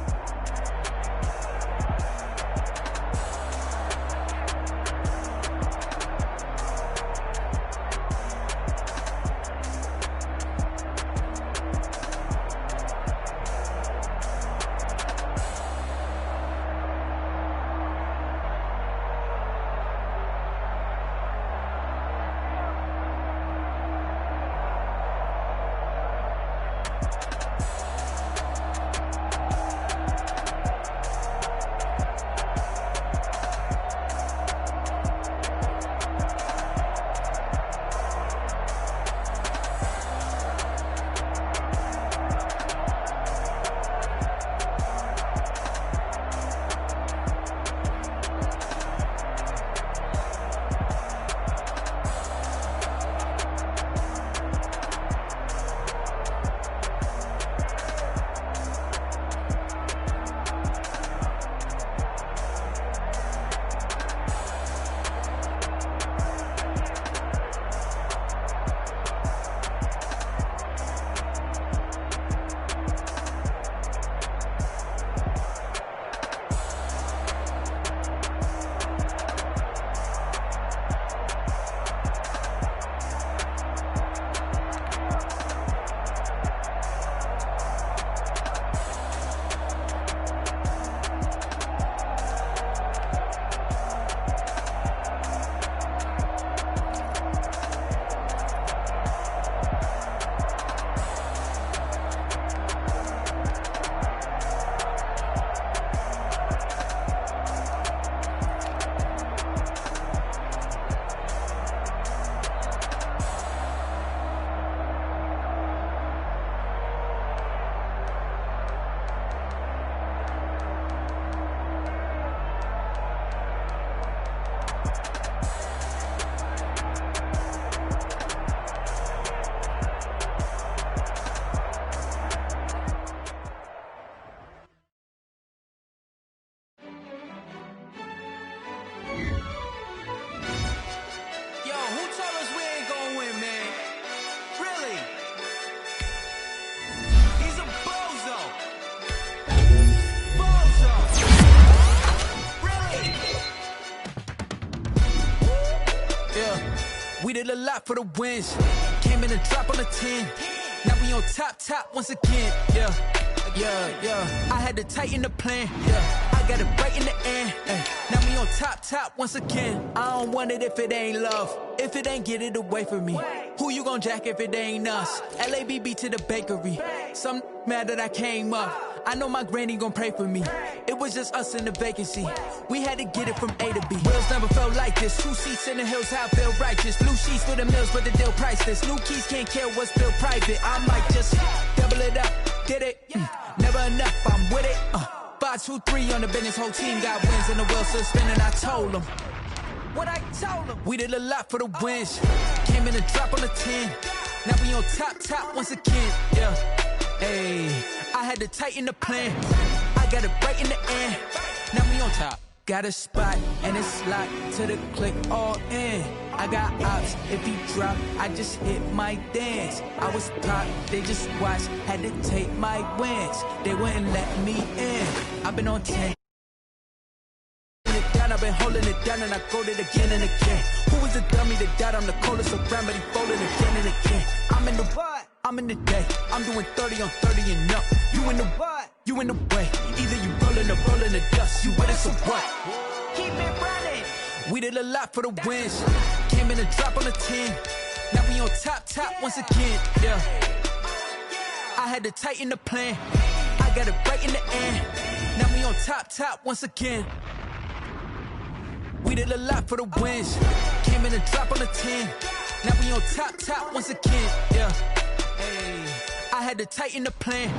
did a lot for the wins. Came in and dropped on the 10. Now we on top once again. Yeah. I had to tighten the plan. Yeah. I got it right in the end. Now we on top once again. I don't want it if it ain't love. If it ain't, get it away from me. Who you gon' jack if it ain't us? LABB to the bakery. Some mad that I came up. I know my granny gon' pray for me. It was just us in the vacancy. We had to get it from A to B. Wheels never felt like this. 2 seats in the hills, how I feel righteous. Blue sheets for the mills, but the deal priceless. New keys can't care what's still private. I might just double it up, get it. Never enough, I'm with it. 5, 2, 3 on the business. Whole team got wins and the wheels still spinning. I told them what I told them. We did a lot for the wins. Came in and dropped on the 10. Now we on top once again, yeah. Hey, I had to tighten the plan. I got it right in the end. Now we on top. Got a spot and it's locked to the click all in. I got ops, if he drop, I just hit my dance. I was top, they just watched, had to take my wins. They wouldn't let me in. I've been on 10. I've been holding it down and I got it again and again. Who was the dummy that died? I'm the coldest around, but he folded again and again. I'm in the what? I'm in the day. I'm doing 30 on 30 and up. You in the what? You in the way. Either you rolling or rolling the dust. You with us or what? Keep it running. We did a lot for the wins. Came in a drop on the 10. Now we on top once again. Yeah. I had to tighten the plan. I got it right in the end. Now we on top once again. We did a lot for the wins. Came in a drop on the 10. Now we on top once again. Yeah. Hey, I had to tighten the plan.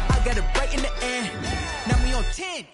I got it right in the end. Now we on 10.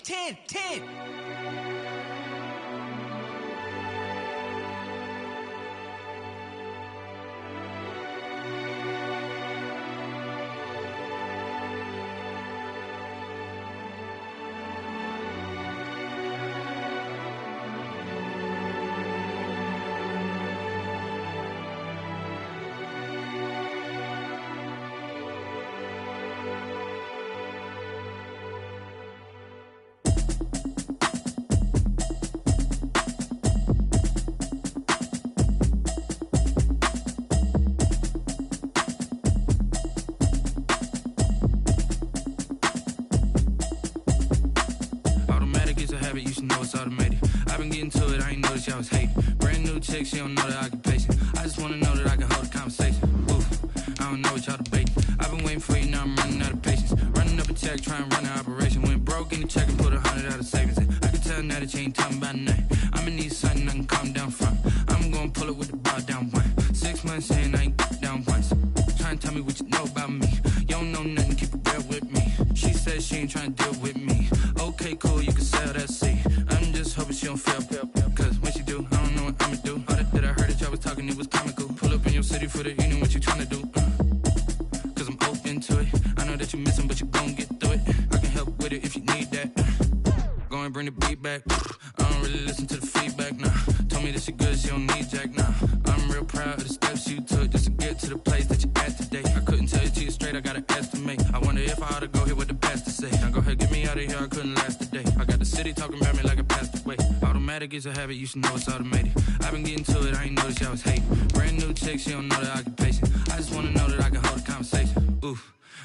You should know it's automated. I've been getting to it, I ain't noticed y'all was hating. Brand new chick, she don't know the occupation. I just wanna know that I can hold a conversation. Ooh, I don't know what y'all debating. I've been waiting for you, now I'm running out of patience. Running up a check, trying to run an operation. Went broke in the check and put 100 out of savings in. I can tell now that you ain't talking about nothing. I'ma need something I can calm down from. I'm gonna pull it with the bar down one. 6 months in, I ain't down once. Trying to tell me what you know about me. You don't know nothing, keep it real with me. She says she ain't trying to deal with me. Okay, cool, you can sell that seat. I'm just hoping she don't feel. Cause when she do, I don't know what I'ma do. All that I heard that y'all was talking, it was comical. Pull up in your city for the evening, what you trying to do? Cause I'm open to it. I know that you missing, but you gon' get through it. I can help with it if you need that. Go and bring the beat back. I don't really listen to the feedback, nah. Told me that she good, she don't need jack, nah. I'm real proud of the steps you took just to get to the place that you at today. I couldn't tell you to you straight, I gotta estimate. I wonder if I ought to go here with the best to say. Now go ahead, get me out of here, I couldn't last a day. I got the city talking about me like I passed away. Automatic is a habit, you should know it's automated. I've been getting to it, I ain't noticed y'all was hating. Brand new chick, she don't know the occupation. I just wanna know that I can hold a conversation. Ooh,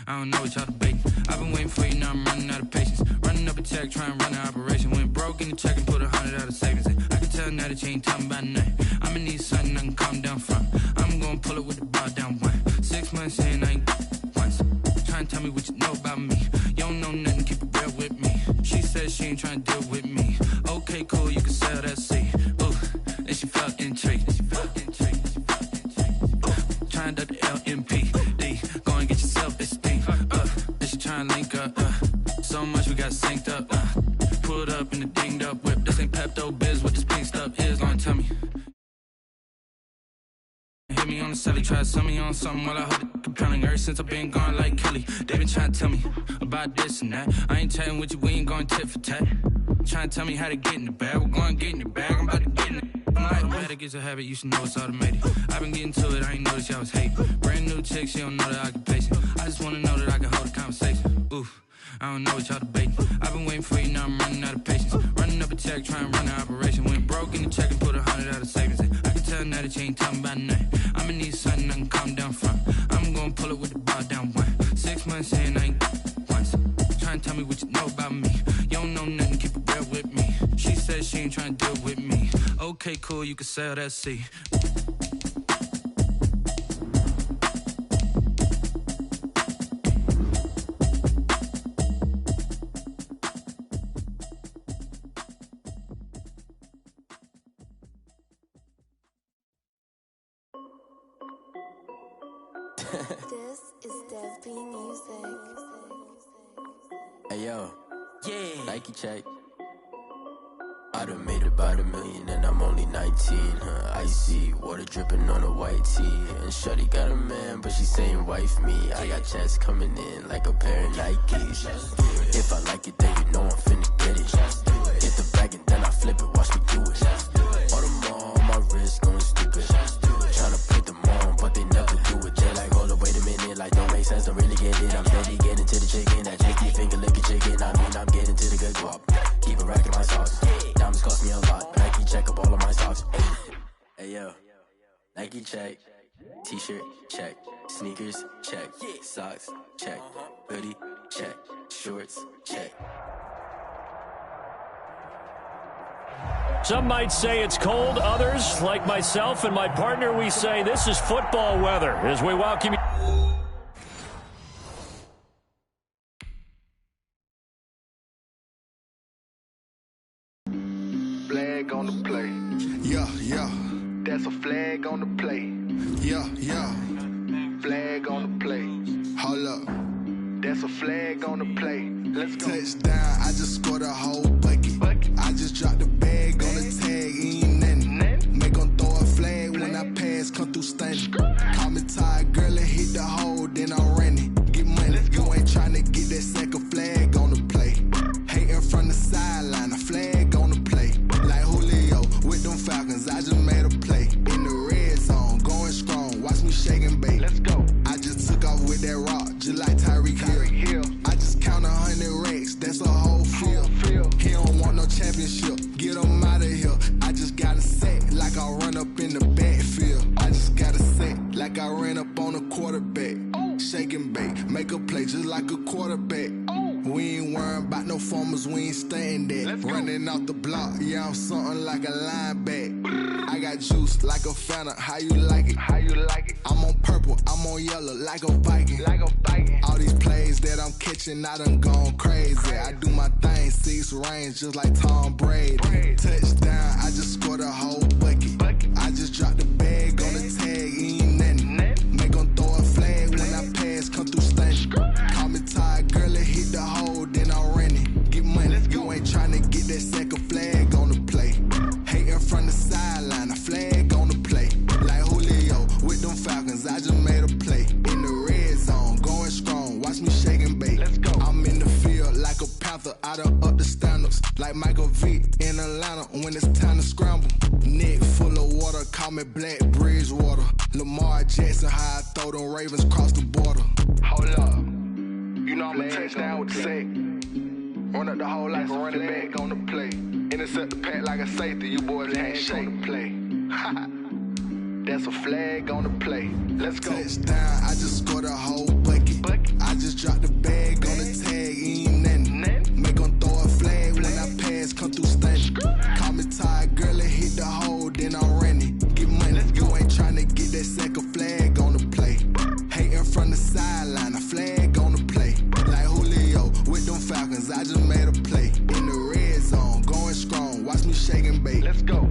I don't know what y'all debating. I've been waiting for you, now I'm running out of patience. Running up a check, trying to run an operation. Went broke in the check and put 100 out of savings in. I can tell now that you ain't talking about nothing. I'ma need something I can calm down from. I'm gonna pull it with the bar down one. 6 months in, I ain't once. Trying to tell me what you know about me. You don't know nothing, keep it real with me. She says she ain't trying to deal with me. Okay, cool, you can sell that seat. Ooh, and she felt intrigued. Trying to duck the LMPD. Go and get your self-esteem up. Then she trying to link up. So much we got synced up. Pulled up in the dinged up whip. This ain't Pepto-Biz, what this pink stuff is. Gonna tell me. Hit me on the celly, try to sell me on something while I hold it compelling. Ever since I've been gone like Kelly, they been trying to tell me about this and that. I ain't chatting with you, we ain't going tit for tat. Trying to tell me how to get in the bag, we're going to get in the bag, I'm about to get in it. I'm like, automatic is a habit, you should know it's automated. I've been getting to it, I ain't noticed y'all was hating. Brand new chick, she don't know the occupation. I just wanna know that I can hold a conversation. Ooh, I don't know what y'all debating. I've been waiting for you, now I'm running out of patience. Running up a check, trying to run an operation. Went broke in the check and put 100 out of savings in. I can tell now that you ain't talking about nothing. I'ma need something I can calm down from. I'm gonna pull it with the bar down one. 6 months in, I ain't once. Trying to tell me what you know about me. You don't know nothing, keep it real with me. She says she ain't trying to deal with me. Okay, cool, you can sell that seat. This is Dev B Music. Hey yo, Yeah. Nike check. I done made about $1 million and I'm only 19. Icy, water dripping on a white tee. And shorty got a man, but she saying wife me. I got checks coming in like a pair of Nikes. If I like it, then you know I'm finna get it. Get the bag and then I flip it, watch me do it. All them on my wrist going stupid. Tryna put them on, but they never do it. They like, hold up, wait a minute, like don't make sense, don't really get it. I'm steady getting to the chicken, that tricky finger licking chicken. I mean, I'm getting to the good guap. Keep a rack in my sauce. Diamonds cost me a lot. Nike check up all of my socks. Hey yo, Nike check. T-shirt check. Sneakers check. Socks check. Hoodie check. Shorts check. Some might say it's cold. Others, like myself and my partner, we say this is football weather as we welcome you. Flag on the play. Yeah, yeah. That's a flag on the play. Yeah, yeah. Flag on the play. Hold up. That's a flag on the play. Let's go. Touchdown, I just scored a whole bucket. I just dropped the bag on the tag, ain't nothing. Make them throw a flag when I pass, come through stunning. Call me tired, girl, and hit the hole, then I'm running. Get money, you ain't tryna get that second flag on the play. Hating from the sideline, a flag on the play. Like Julio with them Falcons, I just made a play. In the red zone, going strong, watch me shake and bake. Let's go. I just took off with that rock, just like Tyreek Hill. I just count 100 racks, that's a whole field. He don't want no championship, get him out of here. I just got a set, like I run up in the backfield. I just got a set, like I ran up on a quarterback. Shake and bake, make a play just like a quarterback. We ain't worrying about no formers, we ain't staying there. Running off the block, yeah, I'm something like a linebacker. I got juice like a Fanta, how you like it? How you like it? I'm on purple, I'm on yellow, like a Viking. Like a Viking. All these plays that I'm catching, I done gone crazy. I do my thing, 6 range, just like Tom Brady. Touchdown, I just scored a whole bucket. I just dropped the bag on the tag, ain't nothing. Make them throw a flag when I pass, come through stunning. Call me tired, girl, and hit the hole, then I'm running. Get money, you ain't tryna get that second flag on the play. Hating from the sideline, a flag on the play. Like Julio with them Falcons, I just made a play. In the red zone, going strong, watch me shake and bake. Let's go. I'm in the field like a Panther, I done up the standards. Like Michael Vick in Atlanta when it's time to scramble. Neck full of water, call me Black Bridgewater. Lamar Jackson, how I throw them Ravens across the border. Hold up. You know I'm a touchdown with the sack. Run up the hole like a running back on the play. Intercept the pack like a safety, you boys can't shake the play. That's a flag on the play. Let's go. Touchdown, I just scored a whole bucket. I just dropped the bag on the tag, ain't nothing. Make them throw a flag when I pass, come through stunning. Call me tired, girl, and hit the hole, then I'm running. Get money, you ain't tryna get that second flag on the play. Hating from the sideline, a flag on the play. Like Julio with them Falcons, I just made a play. In the red zone, going strong, watch me shake and bake. Let's go.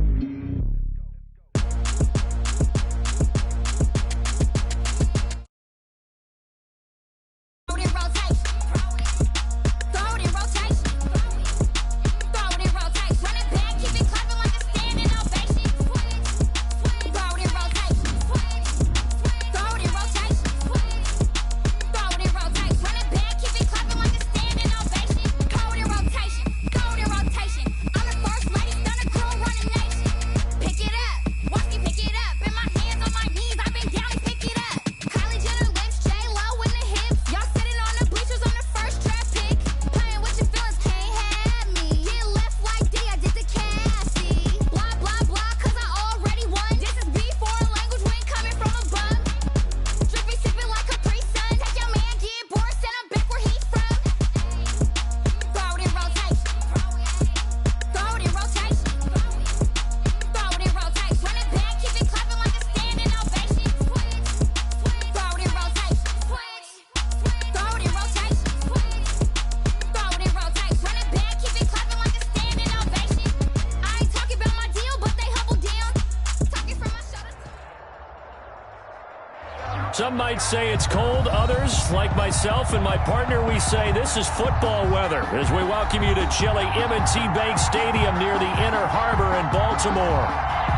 Some might say it's cold. Others, like myself and my partner, we say this is football weather as we welcome you to chilly M&T Bank Stadium near the Inner Harbor in Baltimore.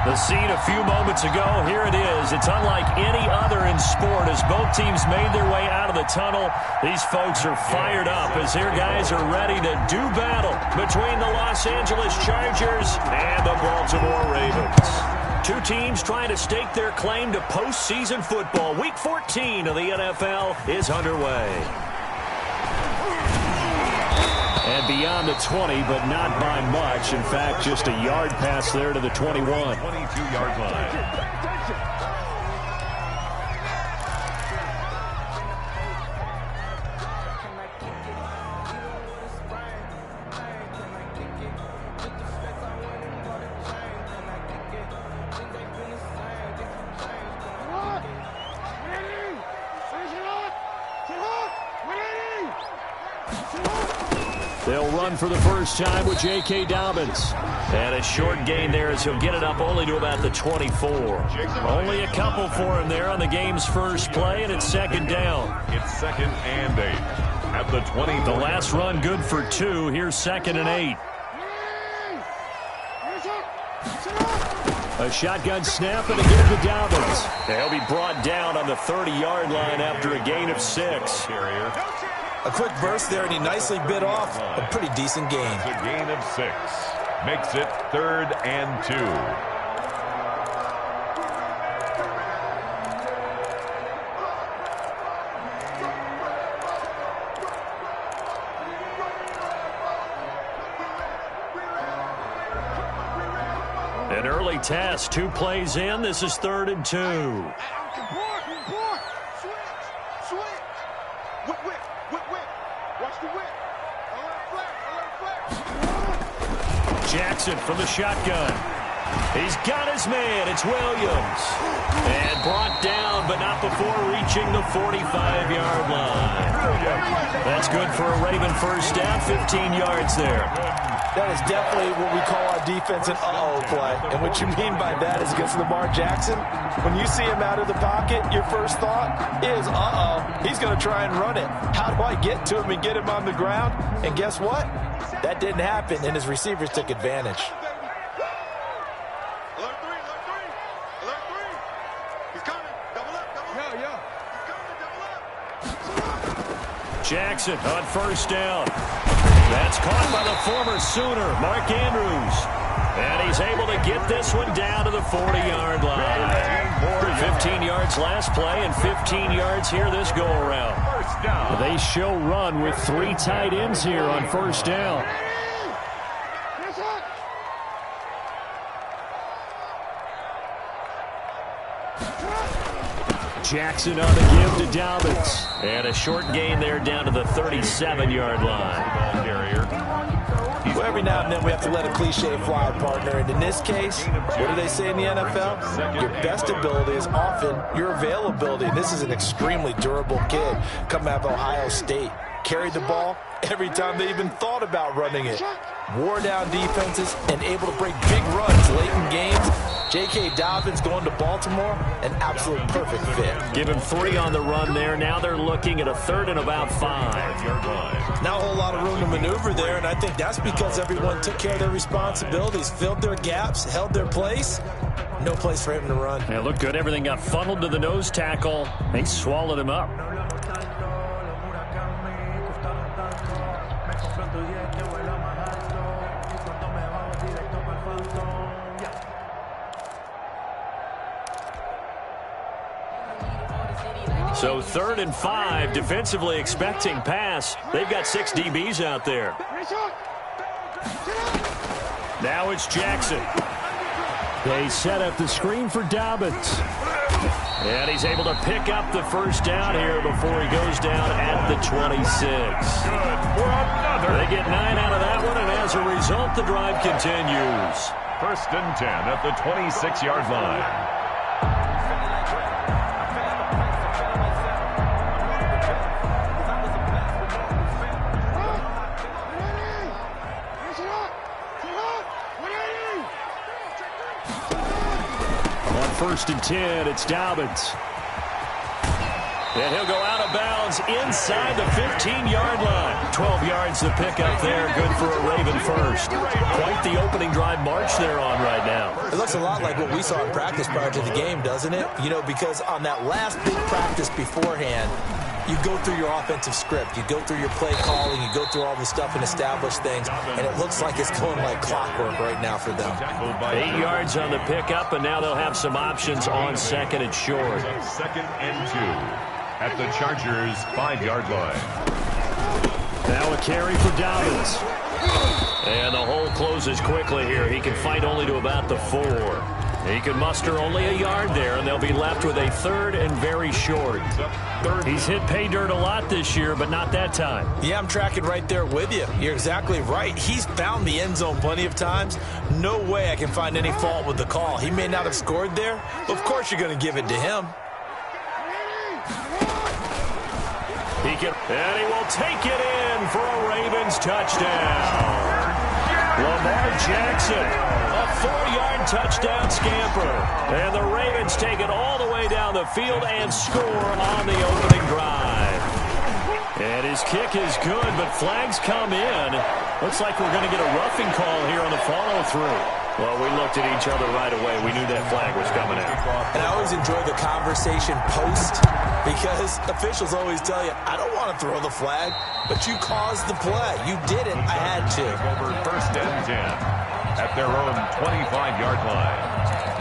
The scene a few moments ago, here it is. It's unlike any other in sport as both teams made their way out of the tunnel. These folks are fired up as their guys are ready to do battle between the Los Angeles Chargers and the Baltimore Ravens. Two teams trying to stake their claim to postseason football. Week 14 of the NFL is underway. And beyond the 20, but not by much. In fact, just a yard pass there to the 21. 22-yard line. They'll run for the first time with J.K. Dobbins. And a short gain there as he'll get it up only to about the 24. Only a couple for him there on the game's first play, and it's second down. It's 2nd and 8 at the 20. The last run good for 2. Here's 2nd and 8. A shotgun snap and a give to Dobbins. They'll be brought down on the 30-yard line after a gain of 6. A quick burst there, and he nicely bit off a pretty decent gain. It's a gain of 6. Makes it 3rd and 2. An early test. 2 plays in. This is 3rd and 2. Jackson from the shotgun. He's got his man. It's Williams. And brought down, but not before reaching the 45-yard line. That's good for a Raven first down. 15 yards there. That is definitely what we call our defense an uh-oh play. And what you mean by that is against Lamar Jackson, when you see him out of the pocket, your first thought is, uh-oh, he's going to try and run it. How do I get to him and get him on the ground? And guess what? That didn't happen, and his receivers took advantage. Alert 3. Alert 3. He's coming. Double up. Yeah. He's coming. Double up. Jackson on first down. That's caught by the former Sooner, Mark Andrews. And he's able to get this one down to the 40-yard line. 15 yards last play and 15 yards here this go-around. They show run with 3 tight ends here on first down. Jackson on the give to Dobbins. And a short gain there down to the 37-yard line. Well, every now and then we have to let a cliche fly, partner. And in this case, what do they say in the NFL? Your best ability is often your availability. And this is an extremely durable kid coming out of Ohio State. Carried the ball every time they even thought about running it. Wore down defenses and able to break big runs late in games. J.K. Dobbins going to Baltimore, an absolute perfect fit. Give him 3 on the run there. Now they're looking at a 3rd and about 5. Not a whole lot of room to maneuver there, and I think that's because everyone took care of their responsibilities, filled their gaps, held their place. No place for him to run. Yeah, looked good. Everything got funneled to the nose tackle. They swallowed him up. So 3rd and 5, defensively expecting pass. They've got 6 DBs out there. Now it's Jackson. They set up the screen for Dobbins. And he's able to pick up the first down here before he goes down at the 26. Good for another. They get 9 out of that one, and as a result, the drive continues. 1st and 10 at the 26-yard line. On 1st and 10, it's Dobbins. And he'll go out of bounds inside the 15-yard line. 12 yards to pick up there. Good for a Raven first. Quite the opening drive march they're on right now. It looks a lot like what we saw in practice prior to the game, doesn't it? You know, because on that last big practice beforehand, you go through your offensive script. You go through your play calling. You go through all the stuff and establish things. And it looks like it's going like clockwork right now for them. 8 yards on the pickup, and now they'll have some options on second and short. 2nd and 2 at the Chargers' 5-yard line. Now a carry for Dobbins. And the hole closes quickly here. He can fight only to about the 4. He can muster only a yard there, and they'll be left with a 3rd and very short. He's hit pay dirt a lot this year, but not that time. Yeah, I'm tracking right there with you. You're exactly right. He's found the end zone plenty of times. No way I can find any fault with the call. He may not have scored there, but of course you're going to give it to him. And he will take it in for a Ravens touchdown. Lamar Jackson, a 4-yard touchdown scamper. And the Ravens take it all the way down the field and score on the opening drive. And his kick is good, but flags come in. Looks like we're going to get a roughing call here on the follow-through. Well, we looked at each other right away. We knew that flag was coming out. And I always enjoy the conversation post because officials always tell you, I don't want to throw the flag, but you caused the play. You did it. I had to. Over 1st and 10 at their own 25-yard line.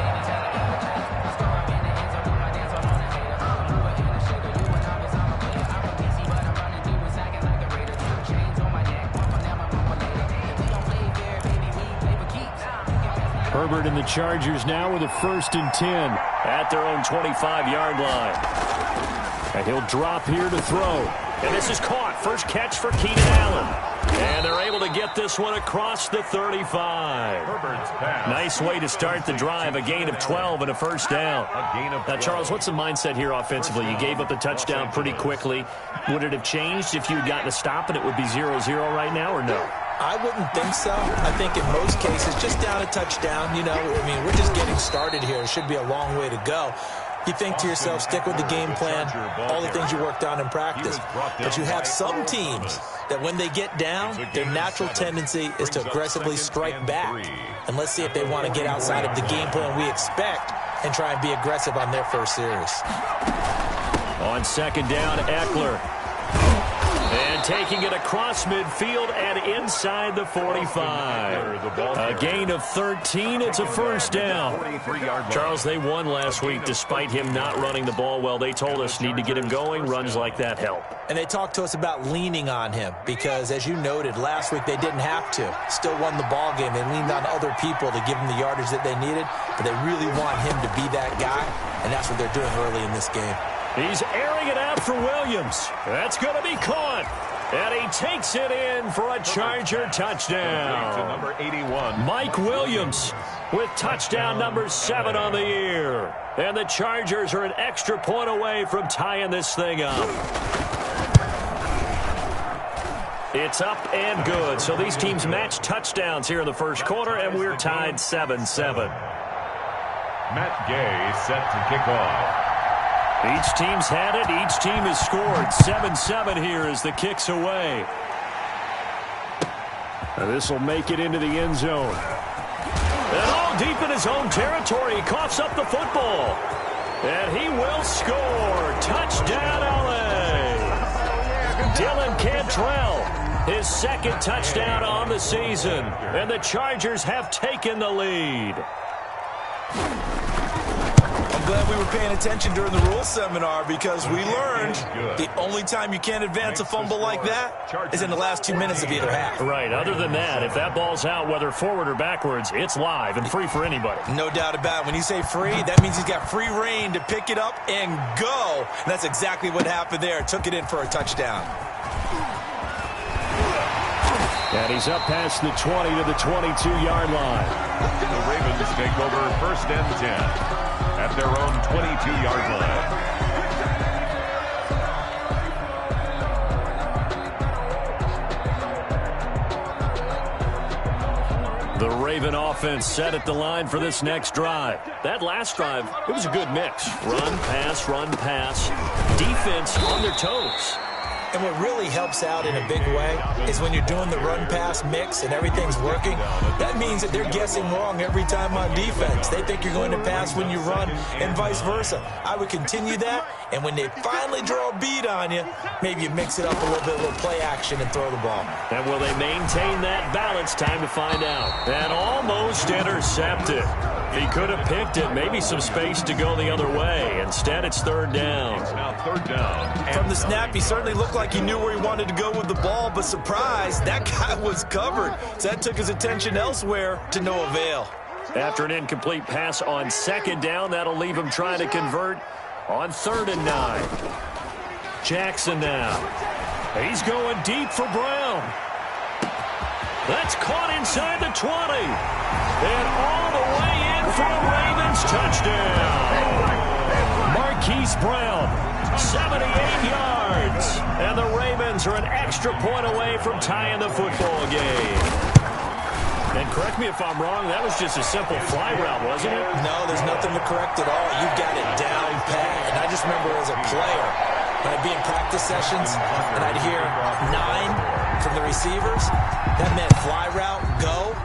Herbert and the Chargers now with a 1st and 10 at their own 25-yard line. And he'll drop here to throw. And this is caught. First catch for Keenan Allen. And they're able to get this one across the 35. Nice way to start the drive. A gain of 12 and a 1st down. Now, Charles, what's the mindset here offensively? You gave up the touchdown pretty quickly. Would it have changed if you had gotten a stop and it would be 0-0 right now, or no? I wouldn't think so. I think in most cases, just down a touchdown, you know, I mean, we're just getting started here. It should be a long way to go. You think to yourself, stick with the game plan, all the things you worked on in practice. But you have some teams that when they get down, their natural tendency is to aggressively strike back. And let's see if they want to get outside of the game plan we expect and try and be aggressive on their first series. On 2nd down, Eckler. And taking it across midfield and inside the 45. A gain of 13. It's a 1st down. Charles, they won last week despite him not running the ball well. They told us need to get him going. Runs like that help. And they talked to us about leaning on him because, as you noted, last week they didn't have to. Still won the ball game. They leaned on other people to give them the yardage that they needed. But they really want him to be that guy, and that's what they're doing early in this game. He's airing it out for Williams. That's going to be caught. And he takes it in for a Charger touchdown. To number 81. Mike Williams with touchdown number 7 on the year. And the Chargers are an extra point away from tying this thing up. It's up and good. So these teams match touchdowns here in the first quarter, and we're tied 7-7. Matt Gay set to kick off. Each team's had it. Each team has scored. 7-7 here as the kick's away. This will make it into the end zone. And all deep in his own territory. He coughs up the football. And he will score. Touchdown, LA. Dylan Cantrell, his 2nd touchdown on the season. And the Chargers have taken the lead. Glad we were paying attention during the rules seminar because we learned the only time you can't advance a fumble like that is in the last 2 minutes of either half. Right. Other than that, if that ball's out, whether forward or backwards, it's live and free for anybody. No doubt about it. When you say free, that means he's got free reign to pick it up and go. And that's exactly what happened there. Took it in for a touchdown. And he's up past the 20 to the 22-yard line. The Ravens take over 1st and 10. At their own 22-yard line. The The Raven offense set at the line for this next drive. That last drive, it was a good mix. Run, pass, defense on their toes. And what really helps out in a big way is when you're doing the run-pass mix and everything's working, that means that they're guessing wrong every time on defense. They think you're going to pass when you run and vice versa. I would continue that, and when they finally draw a beat on you, maybe you mix it up a little play action and throw the ball. And will they maintain that balance? Time to find out. And almost intercepted. He could have picked it, maybe some space to go the other way. Instead, it's third down. It's now third down. From the snap, he certainly looked like he knew where he wanted to go with the ball, but surprise, that guy was covered. So that took his attention elsewhere to no avail. After an incomplete pass on second down, that'll leave him trying to convert on 3rd and 9. Jackson now. He's going deep for Brown. That's caught inside the 20. And all the way in for a Ravens touchdown. Marquise Brown, 78 yards. And the Ravens are an extra point away from tying the football game. And correct me if I'm wrong, that was just a simple fly route, wasn't it? No, there's nothing to correct at all. You got it down pat. And I just remember as a player, when I'd be in practice sessions and I'd hear 9 from the receivers, that meant fly route, go,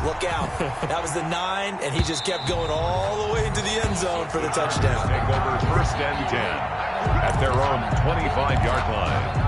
look out. That was the 9, and he just kept going all the way into the end zone for the touchdown. Take over 1st and 10 at their own 25-yard line.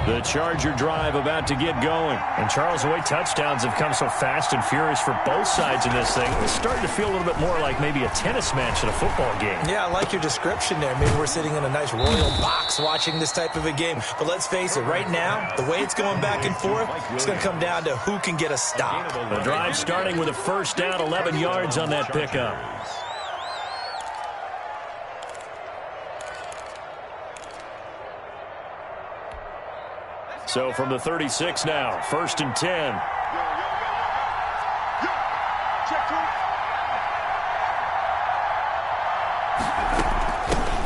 The Charger drive about to get going. And Charles, the way touchdowns have come so fast and furious for both sides in this thing, it's starting to feel a little bit more like maybe a tennis match in a football game. Yeah, I like your description there. Maybe we're sitting in a nice royal box watching this type of a game. But let's face it, right now, the way it's going back and forth, it's going to come down to who can get a stop. The drive starting with a 1st down, 11 yards on that pickup. So from the 36 now, 1st and 10.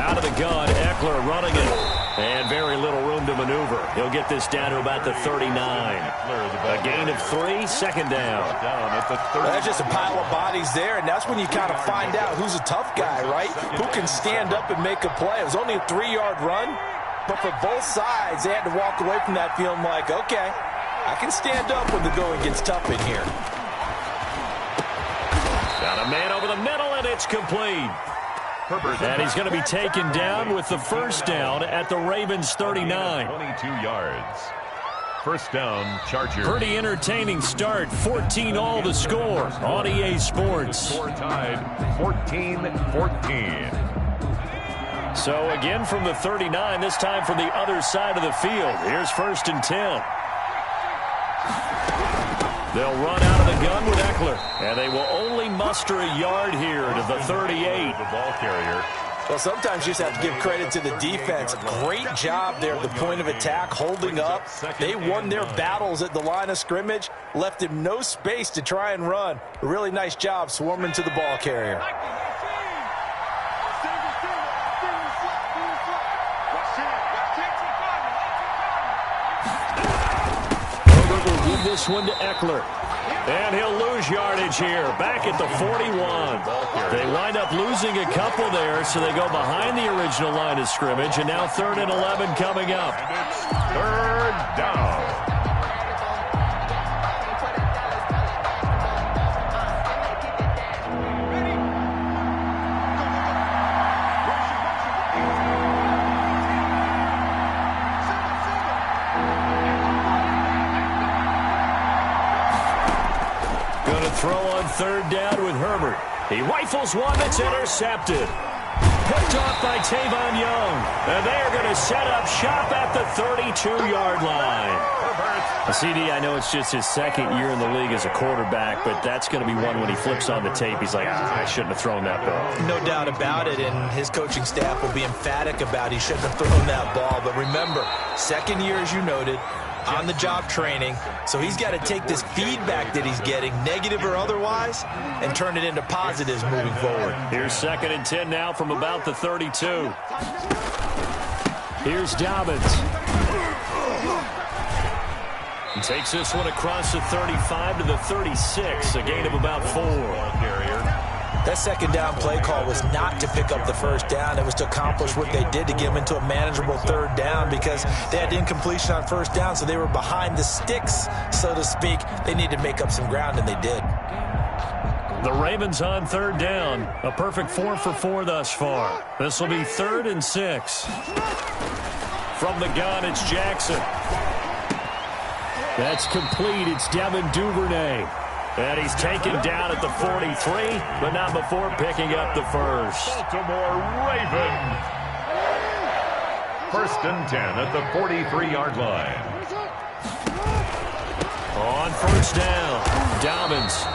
Out of the gun, Eckler running it. And very little room to maneuver. He'll get this down to about the 39. A gain of 3, 2nd down. That's just a pile of bodies there, and that's when you kind of find out who's a tough guy, right? Who can stand up and make a play. It was only a 3-yard run. But for both sides, they had to walk away from that feeling like, okay, I can stand up when the going gets tough in here. Got a man over the middle, and it's complete. And he's going to be taken down with the 1st down at the Ravens' 39. 22 yards. 1st down, Chargers. Pretty entertaining start. 14-all the score on EA Sports. Score tied 14-14. So again from the 39, this time from the other side of the field. Here's 1st and 10. They'll run out of the gun with Eckler, and they will only muster a yard here to the 38. The ball carrier. Well, sometimes you just have to give credit to the defense. Great job there at the point of attack, holding up. They won their battles at the line of scrimmage, left him no space to try and run. A really nice job swarming to the ball carrier. This one to Eckler. And he'll lose yardage here. Back at the 41. They wind up losing a couple there, so they go behind the original line of scrimmage. And now 3rd and 11 coming up. 3rd down. Throw on 3rd down with Herbert. He rifles one that's intercepted. Picked off by Tavon Young. And they are going to set up shop at the 32-yard line. CD, I know it's just his 2nd year in the league as a quarterback, but that's going to be one when he flips on the tape. He's like, I shouldn't have thrown that ball. No doubt about it, and his coaching staff will be emphatic about he shouldn't have thrown that ball. But remember, 2nd year, as you noted, on-the-job training. So he's got to take this feedback that he's getting, negative or otherwise, and turn it into positives moving forward. Here's 2nd and 10 now from about the 32. Here's Dobbins. Takes this one across the 35 to the 36, a gain of about 4. That second down play call was not to pick up the first down. It was to accomplish what they did to get them into a manageable 3rd down because they had incompletion on 1st down, so they were behind the sticks, so to speak. They needed to make up some ground, and they did. The Ravens on 3rd down. A perfect 4 for 4 thus far. This will be 3rd and 6. From the gun, it's Jackson. That's complete. It's Devin Duvernay. And he's taken down at the 43, but not before picking up the first. Baltimore Ravens. 1st and 10 at the 43-yard line. On 1st down, Dobbins.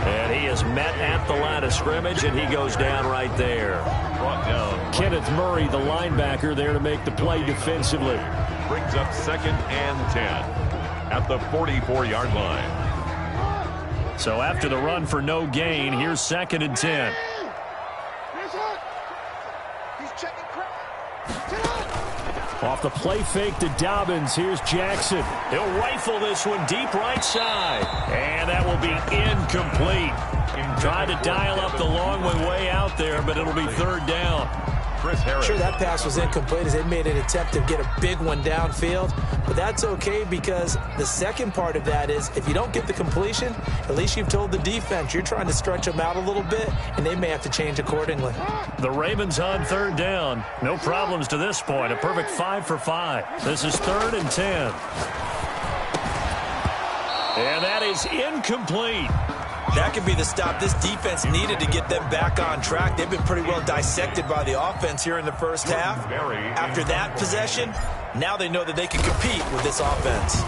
And he is met at the line of scrimmage, and he goes down right there. Brought down. Kenneth Murray, the linebacker, there to make the play defensively. Brings up 2nd and 10 at the 44-yard line. So after the run for no gain, here's 2nd and 10. Off the play fake to Dobbins, here's Jackson. He'll rifle this one deep right side. And that will be incomplete. Tried to dial up the long one way out there, but it'll be 3rd down. Sure, that pass was incomplete as they made an attempt to get a big one downfield, but that's okay because the second part of that is if you don't get the completion, at least you've told the defense you're trying to stretch them out a little bit, and they may have to change accordingly. The Ravens on 3rd down. No problems to this point. A perfect 5 for 5. This is 3rd and 10. And that is incomplete. That could be the stop this defense needed to get them back on track. They've been pretty well dissected by the offense here in the first half. After that possession, now they know that they can compete with this offense.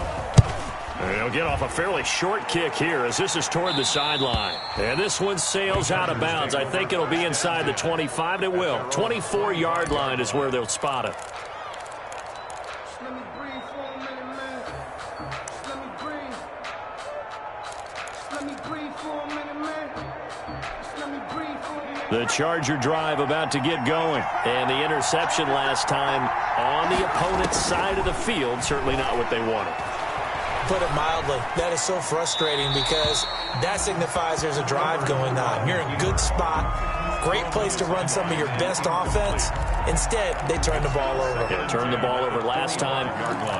They'll get off a fairly short kick here as this is toward the sideline. And this one sails out of bounds. I think it'll be inside the 25. It will. 24-yard line is where they'll spot it. The Charger drive about to get going. And the interception last time on the opponent's side of the field, certainly not what they wanted. Put it mildly, that is so frustrating because that signifies there's a drive going on. You're in a good spot, great place to run some of your best offense. Instead, they turn the ball over. Yeah, turned the ball over last time.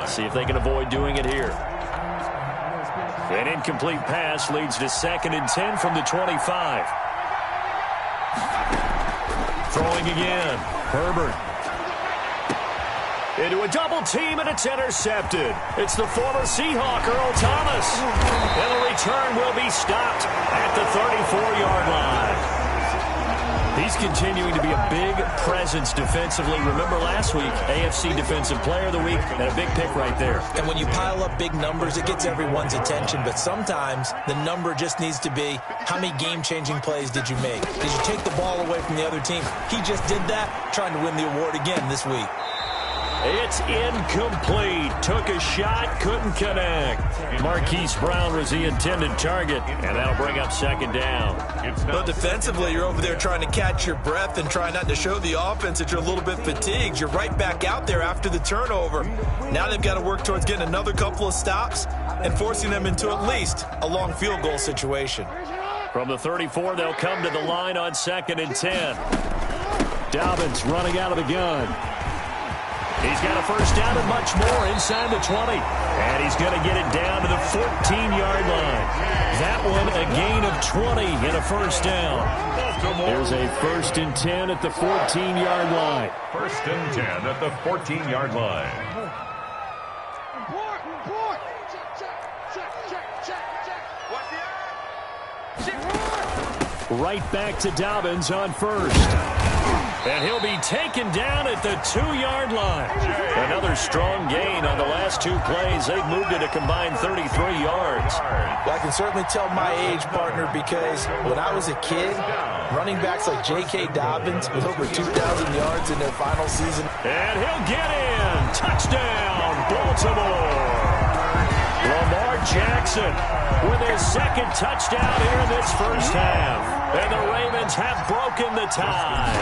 See if they can avoid doing it here. An incomplete pass leads to 2nd and 10 from the 25. Throwing again. Herbert. Into a double team, and it's intercepted. It's the former Seahawk, Earl Thomas. And the return will be stopped at the 34-yard line. He's continuing to be a big presence defensively. Remember last week, AFC Defensive Player of the Week, and a big pick right there. And when you pile up big numbers, it gets everyone's attention. But sometimes the number just needs to be, how many game-changing plays did you make? Did you take the ball away from the other team? He just did that, trying to win the award again this week. It's incomplete. Took a shot, couldn't connect. Marquise Brown was the intended target, and that'll bring up 2nd down. But defensively, you're over there trying to catch your breath and try not to show the offense that you're a little bit fatigued. You're right back out there after the turnover. Now they've got to work towards getting another couple of stops and forcing them into at least a long field goal situation. From the 34, they'll come to the line on 2nd and 10. Dobbins running out of the gun. He's got a first down and much more inside the 20. And he's going to get it down to the 14-yard line. That one a gain of 20 and a first down. There's a 1st and 10 at the 14-yard line. 1st and 10 at the 14-yard line. Right back to Dobbins on 1st. And he'll be taken down at the 2-yard line. Another strong gain on the last 2 plays. They've moved it a combined 33 yards. Well, I can certainly tell my age, partner, because when I was a kid, running backs like J.K. Dobbins with over 2,000 yards in their final season. And he'll get in. Touchdown, Baltimore. Jackson with his second touchdown here in this first half. And the Ravens have broken the tie.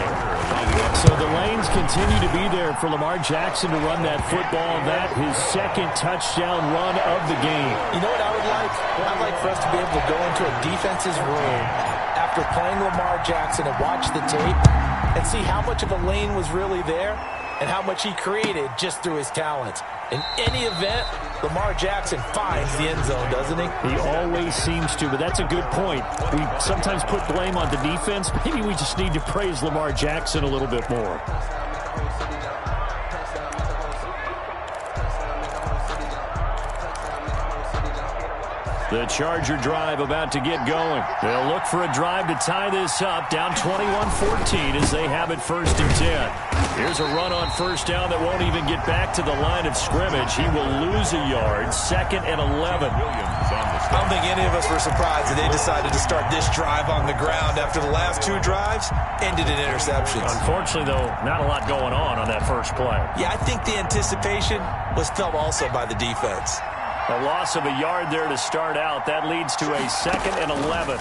So the lanes continue to be there for Lamar Jackson to run that football. That his second touchdown run of the game. You know what I would like? I'd like for us to be able to go into a defense's room after playing Lamar Jackson and watch the tape and see how much of a lane was really there and how much he created just through his talent. In any event, Lamar Jackson finds the end zone, doesn't he? He always seems to, but that's a good point. We sometimes put blame on the defense. Maybe we just need to praise Lamar Jackson a little bit more. The Charger drive about to get going. They'll look for a drive to tie this up, down 21-14 as they have it 1st and 10. Here's a run on first down that won't even get back to the line of scrimmage. He will lose a yard, 2nd and 11. I don't think any of us were surprised that they decided to start this drive on the ground after the last 2 drives ended in interceptions. Unfortunately, though, not a lot going on that first play. Yeah, I think the anticipation was felt also by the defense. A loss of a yard there to start out. That leads to a 2nd and 11.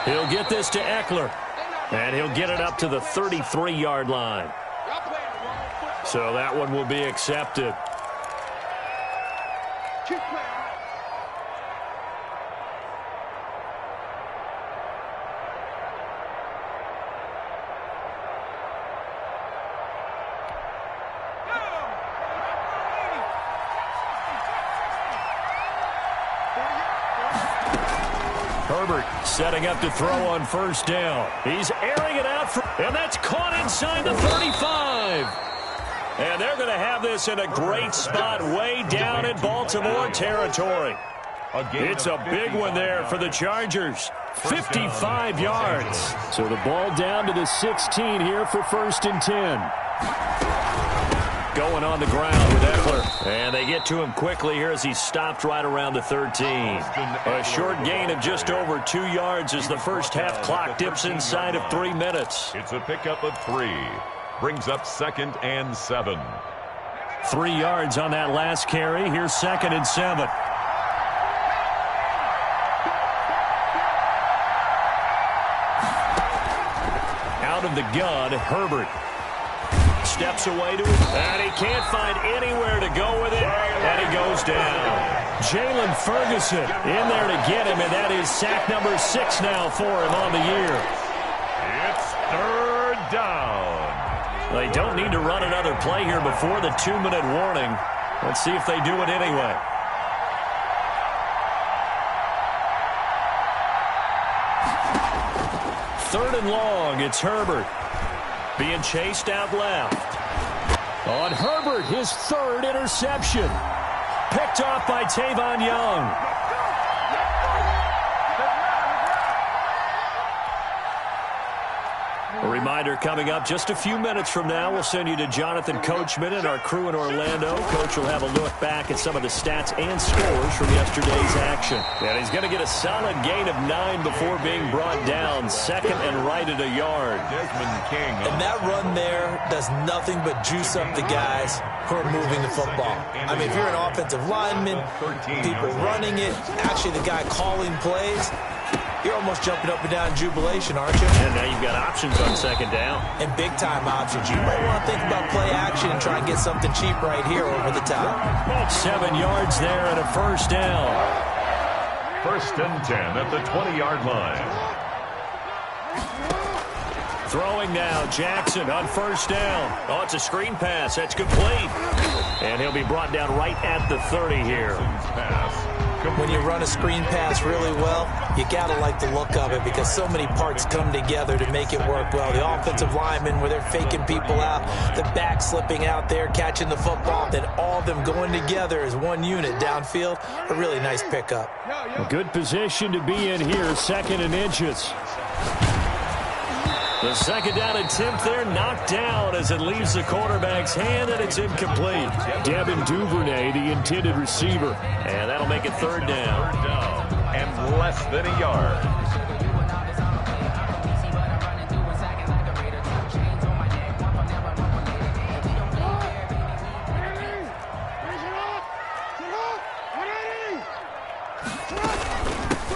He'll get this to Eckler. And he'll get it up to the 33-yard line. So that one will be accepted. Herbert setting up to throw on first down. He's airing it out, and that's caught inside the 35. And they're going to have this in a great spot way down in Baltimore territory. It's a big one there for the Chargers. 55 yards. So the ball down to the 16 here for 1st and 10. Going on the ground with Eckler. And they get to him quickly here as he stopped right around the 13. A short gain of just over 2 yards as the first half clock dips inside of 3 minutes. It's a pickup of 3. Brings up 2nd and 7. 3 yards on that last carry. Here's 2nd and 7. Out of the gun, Herbert. Steps away to it, and he can't find anywhere to go with it, and he goes down. Jalen Ferguson in there to get him, and that is sack number 6 now for him on the year. It's 3rd down. They don't need to run another play here before the 2-minute warning. Let's see if they do it anyway. Third and long, it's Herbert. Being chased out left. On Herbert, his 3rd interception. Picked off by Tavon Young. A reminder coming up just a few minutes from now. We'll send you to Jonathan Coachman and our crew in Orlando. Coach will have a look back at some of the stats and scores from yesterday's action. And he's going to get a solid gain of 9 before being brought down. 2nd and right at a yard. Desmond King. And that run there does nothing but juice up the guys who are moving the football. I mean, if you're an offensive lineman, people running it, actually the guy calling plays, you're almost jumping up and down in jubilation, aren't you? And now you've got options on 2nd down. And big-time options. You might want to think about play action and try and get something cheap right here over the top. 7 yards there and a first down. 1st and 10 at the 20-yard line. Throwing now, Jackson on first down. Oh, it's a screen pass. That's complete. And he'll be brought down right at the 30 here. When you run a screen pass really well, you got to like the look of it because so many parts come together to make it work well. The offensive linemen, where they're faking people out, the back slipping out there, catching the football, then all of them going together as one unit downfield. A really nice pickup. A good position to be in here, 2nd and inches. The 2nd down attempt there knocked down as it leaves the quarterback's hand, and it's incomplete. Devin Duvernay, the intended receiver. And that'll make it 3rd down. 3rd down and less than a yard.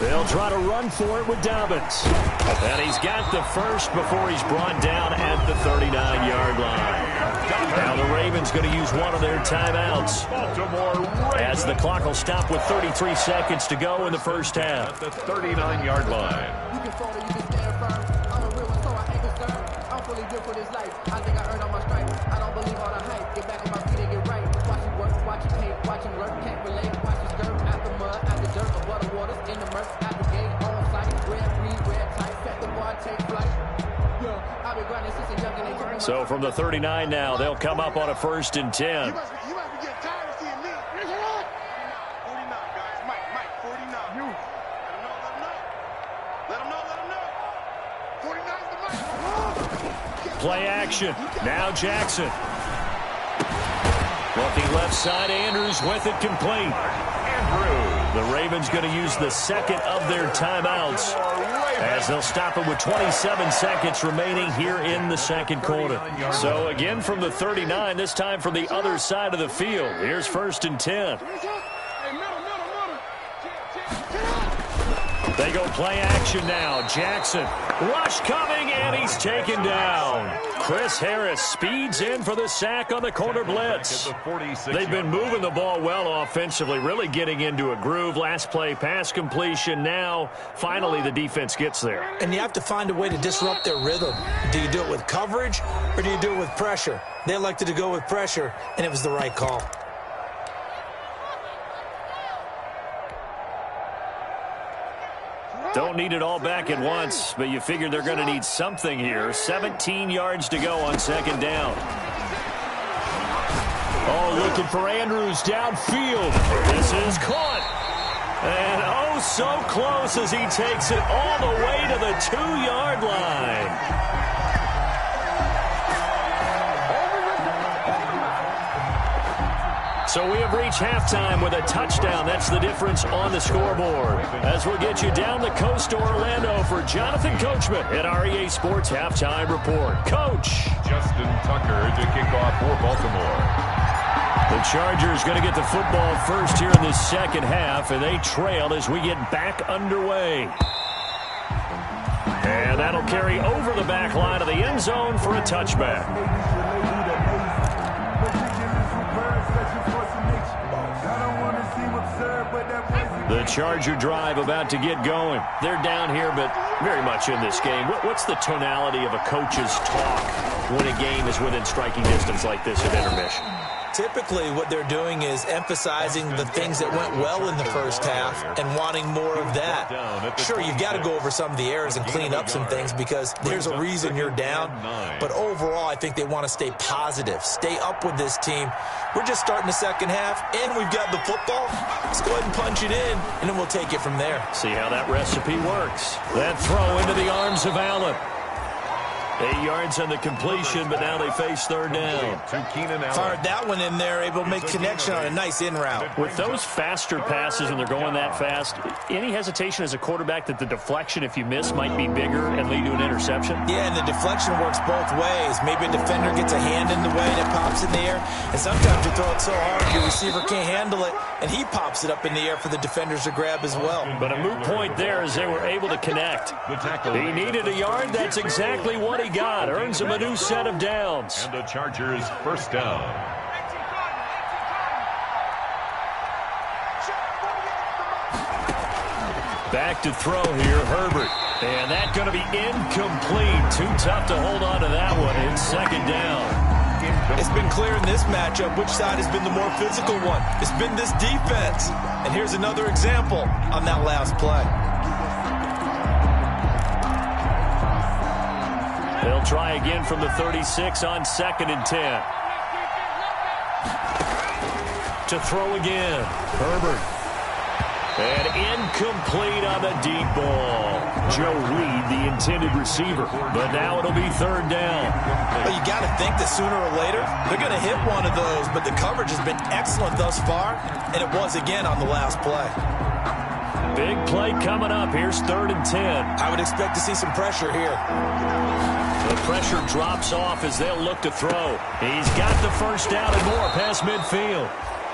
They'll try to run for it with Dobbins. And he's got the first before he's brought down at the 39-yard line. Now the Ravens going to use one of their timeouts as the clock will stop with 33 seconds to go in the first half. At the 39-yard line. You can fall or you can stand firm. I'm a real one, so I ain't concerned. I'm fully good for this life. I think I earned all my stripes. I don't believe all the hype. Get back on my feet and get right. Watch him work, watch him paint, watch him work. Can't relate. Watch his skirt out the mud, out the dirt, above the waters, in the murk, out the gate, on sight. Red, green, red, tight. Set the bar, take flight. Yeah, I've been grinding since a young and So from the 39 now, they'll come up on a 1st and 10. You must be getting tired of seeing me. 49, guys. Mike, 49. You. Let him know. 49's the Mike. Play action. Now Jackson. Looking left side, Andrews with it complete. The Ravens going to use the second of their timeouts as they'll stop it with 27 seconds remaining here in the second quarter. So again from the 39, this time from the other side of the field. Here's 1st and 10. They go play action now. Jackson, rush coming, and he's taken down. Chris Harris speeds in for the sack on the corner blitz. They've been moving the ball well offensively, really getting into a groove. Last play, pass completion. Now, finally, the defense gets there. And you have to find a way to disrupt their rhythm. Do you do it with coverage, or do you do it with pressure? They elected to go with pressure, and it was the right call. Don't need it all back at once, but you figure they're going to need something here. 17 yards to go on 2nd down. Oh, looking for Andrews downfield. This is caught. And oh, so close as he takes it all the way to the 2-yard line. So we have reached halftime with a touchdown. That's the difference on the scoreboard. As we'll get you down the coast to Orlando for Jonathan Coachman at our EA Sports Halftime Report. Coach. Justin Tucker to kick off for Baltimore. The Chargers going to get the football first here in this second half, and they trail as we get back underway. And that'll carry over the back line of the end zone for a touchback. The Charger drive about to get going. They're down here, but very much in this game. What's the tonality of a coach's talk when a game is within striking distance like this at intermission? Typically, what they're doing is emphasizing the things that went well in the first half and wanting more of that. Sure, you've got to go over some of the errors and clean up some things because there's a reason you're down. But overall, I think they want to stay positive, stay up with this team. We're just starting the second half, and we've got the football. Let's go ahead and punch it in, and then we'll take it from there. See how that recipe works. That throw into the arms of Allen. 8 yards on the completion, but now they face 3rd down. Fired that one in there, able to make connection on a nice in route. With those faster passes and they're going that fast, any hesitation as a quarterback that the deflection, if you miss, might be bigger and lead to an interception? Yeah, and the deflection works both ways. Maybe a defender gets a hand in the way and it pops in the air, and sometimes you throw it so hard your receiver can't handle it, and he pops it up in the air for the defenders to grab as well. But a moot point there as they were able to connect. He needed a yard. That's exactly what he got. Earns him a new set of downs. And the Chargers 1st down. Back to throw here, Herbert. And that's going to be incomplete. Too tough to hold on to that one. It's 2nd down. It's been clear in this matchup which side has been the more physical one. It's been this defense. And here's another example on that last play. They'll try again from the 36 on 2nd and 10. To throw again. Herbert. And incomplete on the deep ball. Joe Reed, the intended receiver. But now it'll be 3rd down. Well, you got to think that sooner or later, they're going to hit one of those. But the coverage has been excellent thus far. And it was again on the last play. Big play coming up. Here's 3rd and 10. I would expect to see some pressure here. The pressure drops off as they'll look to throw. He's got the 1st down and more past midfield.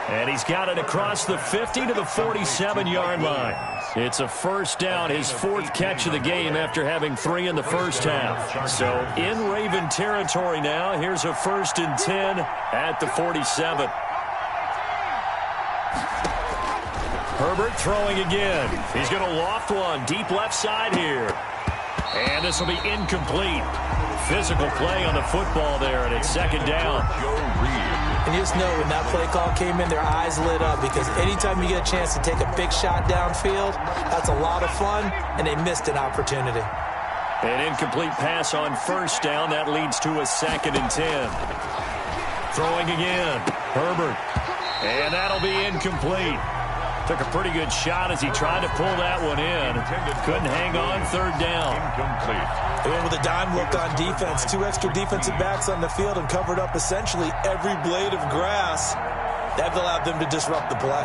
And he's got it across the 50 to the 47-yard line. It's a first down, his fourth catch of the game after having 3 in the first half. So in Raven territory now, here's a 1st and 10 at the 47. Herbert throwing again. He's going to loft one deep left side here. And this will be incomplete. Physical play on the football there, and it's 2nd down. And you just know when that play call came in, their eyes lit up, because anytime you get a chance to take a big shot downfield, that's a lot of fun, and they missed an opportunity. An incomplete pass on 1st down. That leads to a 2nd and 10. Throwing again. Herbert. And that'll be incomplete. Took a pretty good shot as he tried to pull that one in. Couldn't hang on. 3rd down. Incomplete. They went with a dime look on defense. 2 extra defensive backs on the field and covered up essentially every blade of grass. That allowed them to disrupt the play.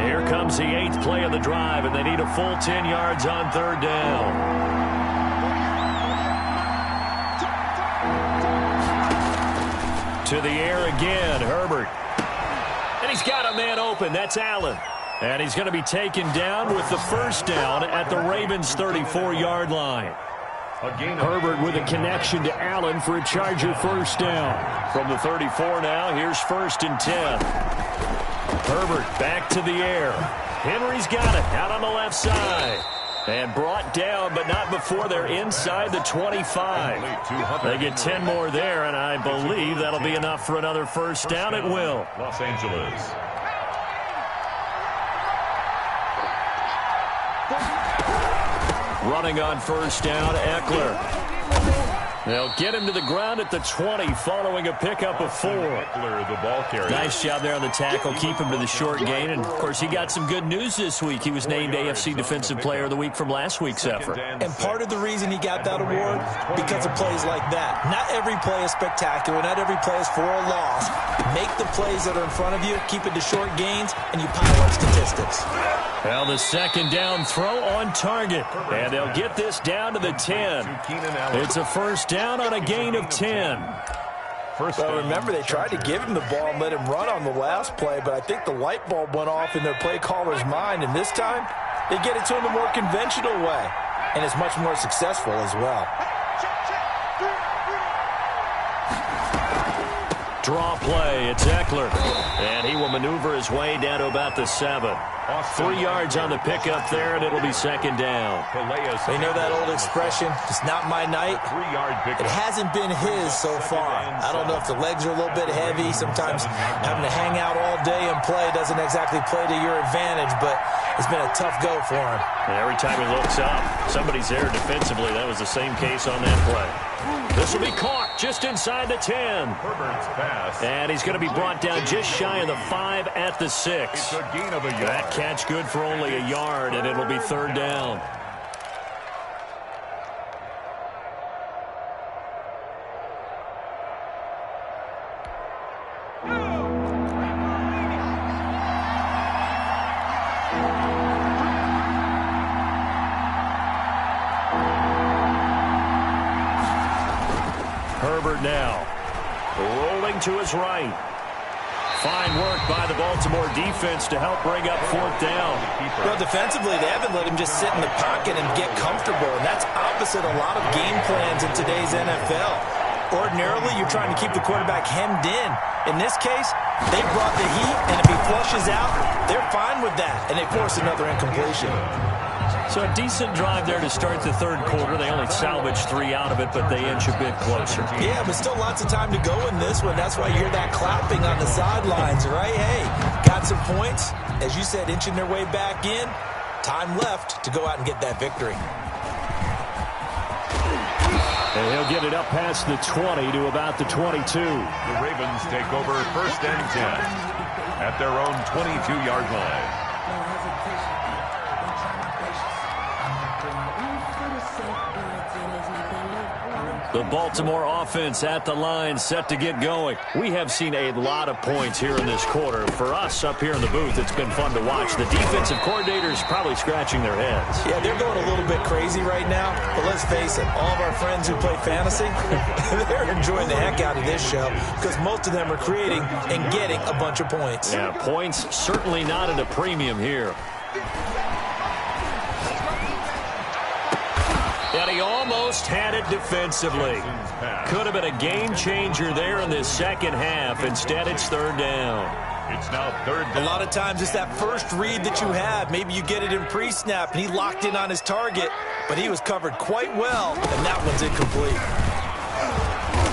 Here comes the 8th play of the drive, and they need a full 10 yards on 3rd down. To the air again, Herbert. And he's got a man open. That's Allen. And he's going to be taken down with the 1st down at the Ravens' 34-yard line. Herbert with a connection to Allen for a Charger 1st down. From the 34 now, here's 1st and 10. Herbert back to the air. Henry's got it out on the left side. And brought down, but not before they're inside the 25. They get 10 more there, and I believe that'll be enough for another 1st down. It will. Los Angeles. Running on 1st down, Eckler. They'll get him to the ground at the 20 following a pickup of 4. Eckler, the ball carrier. Nice job there on the tackle. Keep him to the short gain. And, of course, he got some good news this week. He was named AFC Defensive Player of the Week from last week's effort. And part of the reason he got that award, because of plays like that. Not every play is spectacular. Not every play is for a loss. Make the plays that are in front of you, keep it to short gains, and you pile up statistics. Well, the 2nd down throw on target. And they'll get this down to the 10. It's a 1st down on a gain of 10. Well, remember, they tried to give him the ball and let him run on the last play, but I think the light bulb went off in their play caller's mind, and this time they get it to him the more conventional way, and it's much more successful as well. Draw play, it's Eckler. And he will maneuver his way down to about the 7. 3 yards on the pickup there, and it'll be 2nd down. They know that old expression, it's not my night. It hasn't been his so far. I don't know if the legs are a little bit heavy. Sometimes having to hang out all day and play doesn't exactly play to your advantage, but it's been a tough go for him. And every time he looks up, somebody's there defensively. That was the same case on that play. This will be caught just inside the 10. Herbert's pass. And he's going to be brought down just shy of the 5 at the 6. It's a gain of a yard. That catch good for only a yard, and it'll be 3rd down. Herbert now rolling to his right. Fine work by the Baltimore defense to help bring up 4th down. Well, defensively, they haven't let him just sit in the pocket and get comfortable, and that's opposite a lot of game plans in today's NFL. Ordinarily, you're trying to keep the quarterback hemmed in. In this case, they brought the heat, and if he flushes out, they're fine with that, and they force another incompletion. So a decent drive there to start the 3rd quarter. They only salvaged 3 out of it, but they inch a bit closer. Yeah, but still lots of time to go in this one. That's why you hear that clapping on the sidelines, right? Hey, got some points. As you said, inching their way back in. Time left to go out and get that victory. And he'll get it up past the 20 to about the 22. The Ravens take over 1st and 10 at their own 22-yard line. The Baltimore offense at the line, set to get going. We have seen a lot of points here in this quarter. For us up here in the booth, it's been fun to watch. The defensive coordinators probably scratching their heads. Yeah, they're going a little bit crazy right now. But let's face it, all of our friends who play fantasy, they're enjoying the heck out of this show because most of them are creating and getting a bunch of points. Yeah, points certainly not at a premium here. And he almost had it defensively. Could have been a game changer there in this second half. Instead, it's third down. It's now third down. A lot of times it's that first read that you have. Maybe you get it in pre-snap, and he locked in on his target, but he was covered quite well, and that one's incomplete.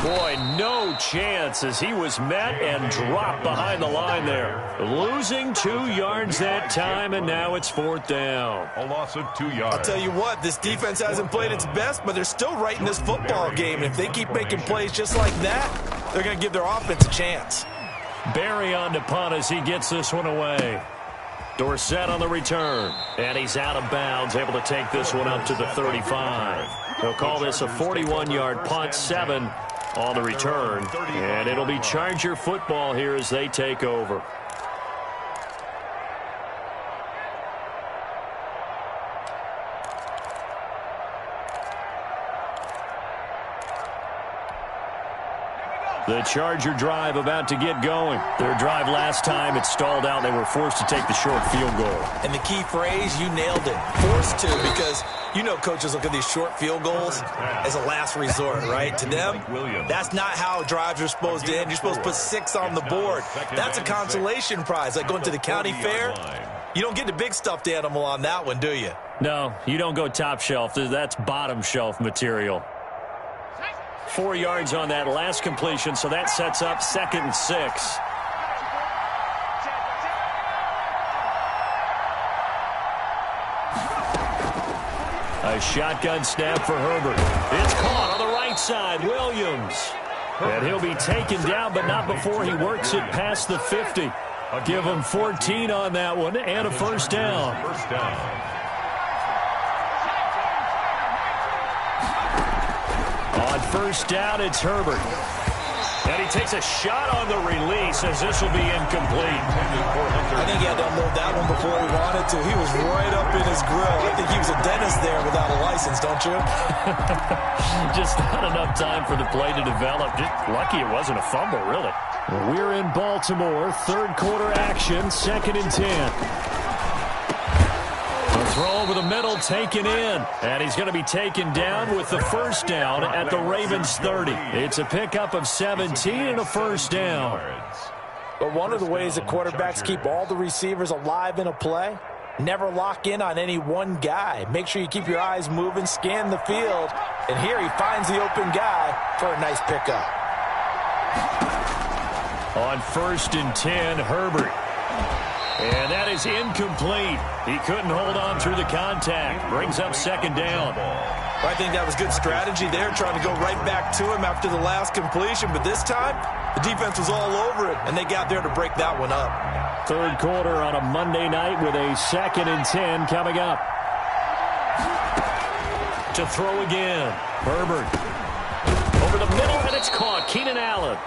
Boy, no chance as he was met and dropped behind the line there. Losing 2 yards that time, and now it's fourth down. A loss of 2 yards. I'll tell you what, this defense hasn't played its best, but they're still right in this football game. And if they keep making plays just like that, they're going to give their offense a chance. Barry on to punt as he gets this one away. Dorsett on the return, and he's out of bounds, able to take this one up to the 35. They'll call this a 41-yard punt, 7 on the return, and it'll be Charger football here as they take over. The Charger drive about to get going. Their drive last time, it stalled out. They were forced to take the short field goal. And the key phrase, you nailed it. Forced to, because you know coaches look at these short field goals as a last resort, right? To them, that's not how drives are supposed to end. You're supposed to put 6 on the board. That's a consolation prize, like going to the county fair. You don't get the big stuffed animal on that one, do you? No, you don't go top shelf. That's bottom shelf material. 4 yards on that last completion, so that sets up 2nd and 6. A shotgun snap for Herbert. It's caught on the right side. Williams. And he'll be taken down, but not before he works it past the 50. Give him 14 on that one and a first down. On first down, it's Herbert. And he takes a shot on the release as this will be incomplete. I think he had to unload that one before he wanted to. He was right up in his grill. I think he was a dentist there without a license, don't you? Just not enough time for the play to develop. Just lucky it wasn't a fumble, really. We're in Baltimore. Third quarter action, 2nd and 10. The throw over the middle taken in, and he's going to be taken down with the first down at the Ravens 30. It's a pickup of 17 and a first down. But one of the ways that quarterbacks keep all the receivers alive in a play, never lock in on any one guy. Make sure you keep your eyes moving, scan the field, and here he finds the open guy for a nice pickup. On 1st and 10, Herbert. And that is incomplete. He couldn't hold on through the contact. Brings up 2nd down. I think that was good strategy there, trying to go right back to him after the last completion. But this time, the defense was all over it, and they got there to break that one up. Third quarter on a Monday night with a 2nd and 10 coming up. To throw again. Herbert. Over the middle, and it's caught. Keenan Allen.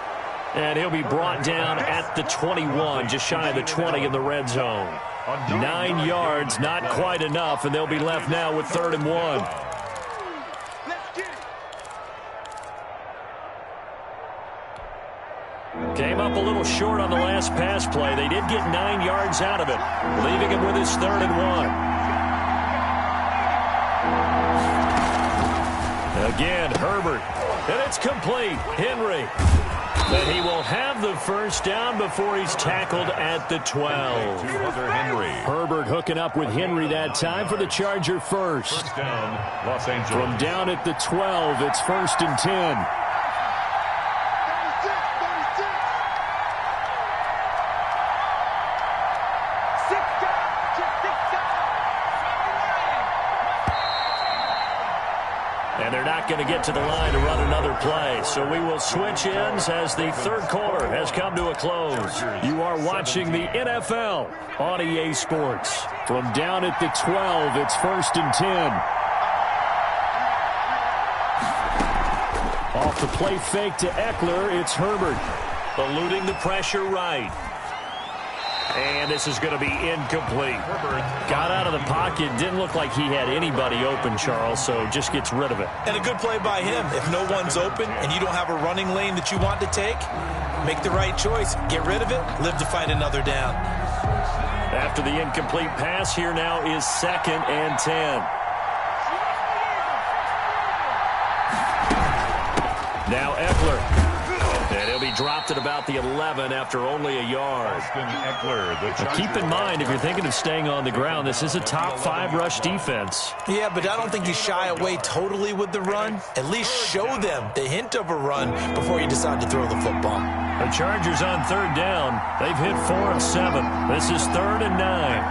And he'll be brought down at the 21, just shy of the 20 in the red zone. 9 yards, not quite enough, and they'll be left now with 3rd and 1. Came up a little short on the last pass play. They did get 9 yards out of it, leaving him with his 3rd and 1. Again, Herbert. And it's complete. Henry. But he will have the first down before he's tackled at the 12. Herbert hooking up with Henry that time for the Charger first. First down, Los Angeles. From down at the 12, it's 1st and 10. And they're not going to get to the line to run another play. So we will switch ends as the third quarter has come to a close. You are watching the NFL on EA Sports. From down at the 12, it's 1st and 10. Off the play fake to Eckler, it's Herbert. Eluding the pressure right. And this is going to be incomplete. Got out of the pocket. Didn't look like he had anybody open, Charles, so just gets rid of it. And a good play by him. If no one's open and you don't have a running lane that you want to take, make the right choice. Get rid of it. Live to fight another down. After the incomplete pass, here now is 2nd and 10. Now Eckler. And he'll be dropped at about the 11 after only a yard. Now keep in mind, if you're thinking of staying on the ground, this is a top 5 rush defense. Yeah, but I don't think you shy away totally with the run. At least show them the hint of a run before you decide to throw the football. The Chargers on 3rd down. They've hit 4 of 7. This is 3rd and 9.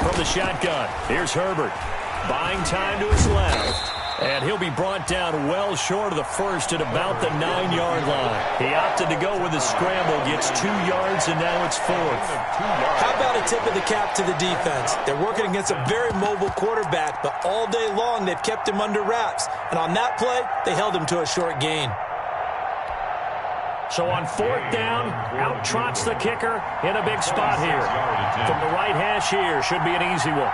From the shotgun, here's Herbert. Buying time to his left. And he'll be brought down well short of the first at about the 9-yard line. He opted to go with his scramble, gets 2 yards, and now it's 4th. How about a tip of the cap to the defense? They're working against a very mobile quarterback, but all day long they've kept him under wraps. And on that play, they held him to a short gain. So on 4th down, out trots the kicker in a big spot here. From the right hash here, should be an easy one.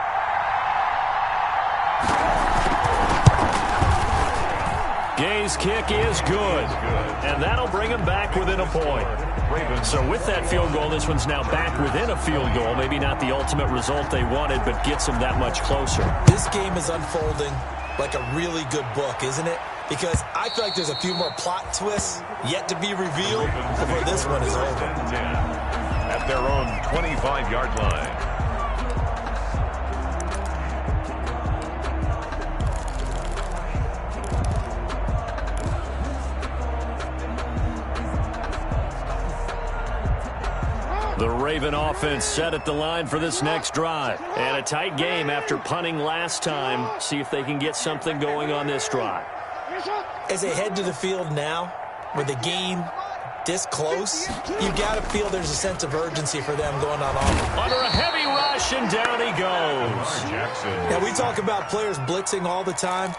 Gay's kick is good, and that'll bring him back within a point. So with that field goal, this one's now back within a field goal. Maybe not the ultimate result they wanted, but gets them that much closer. This game is unfolding like a really good book, isn't it? Because I feel like there's a few more plot twists yet to be revealed before this one is over. At their own 25-yard line. The Raven offense set at the line for this next drive. And a tight game after punting last time. See if they can get something going on this drive. As they head to the field now, with the game this close, you got to feel there's a sense of urgency for them going on offense. Under a heavy rush, and down he goes. Now, we talk about players blitzing all the time.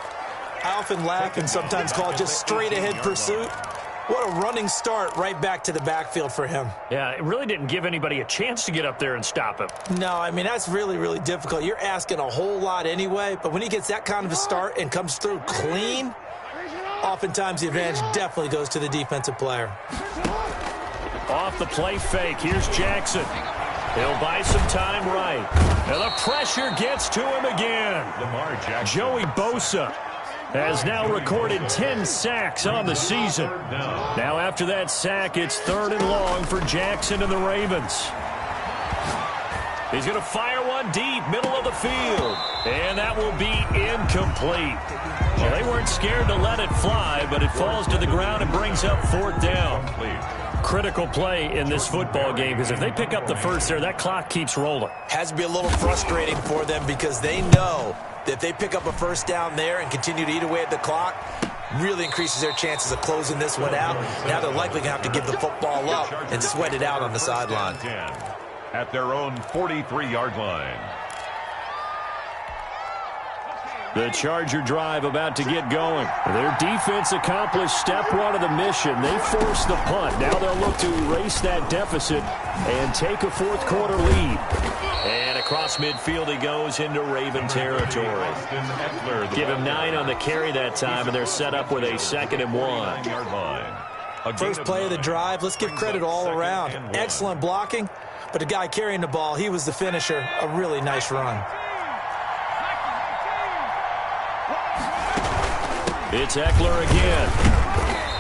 I often laugh and sometimes call it just straight-ahead pursuit. What a running start right back to the backfield for him. Yeah, it really didn't give anybody a chance to get up there and stop him. No, I mean, that's really, really difficult. You're asking a whole lot anyway, but when he gets that kind of a start and comes through clean, oftentimes the advantage definitely goes to the defensive player. Off the play fake, here's Jackson. He'll buy some time right. And the pressure gets to him again. Joey Bosa has now recorded 10 sacks on the season. Now after that sack, it's 3rd and long for Jackson and the Ravens. He's going to fire one deep, middle of the field. And that will be incomplete. Well, they weren't scared to let it fly, but it falls to the ground and brings up 4th down. Critical play in this football game, because if they pick up the first there, that clock keeps rolling. Has to be a little frustrating for them because they know that if they pick up a first down there and continue to eat away at the clock, really increases their chances of closing this one out. Now they're likely going to have to give the football up and sweat it out on the sideline. At their own 43-yard line. The Charger drive about to get going. Their defense accomplished step 1 of the mission. They forced the punt. Now they'll look to erase that deficit and take a 4th quarter lead. And across midfield he goes into Raven territory. Give him 9 on the carry that time, and they're set up with a 2nd and 1. First play of the drive, let's give credit all around. Excellent blocking, but the guy carrying the ball, he was the finisher. A really nice run. It's Eckler again.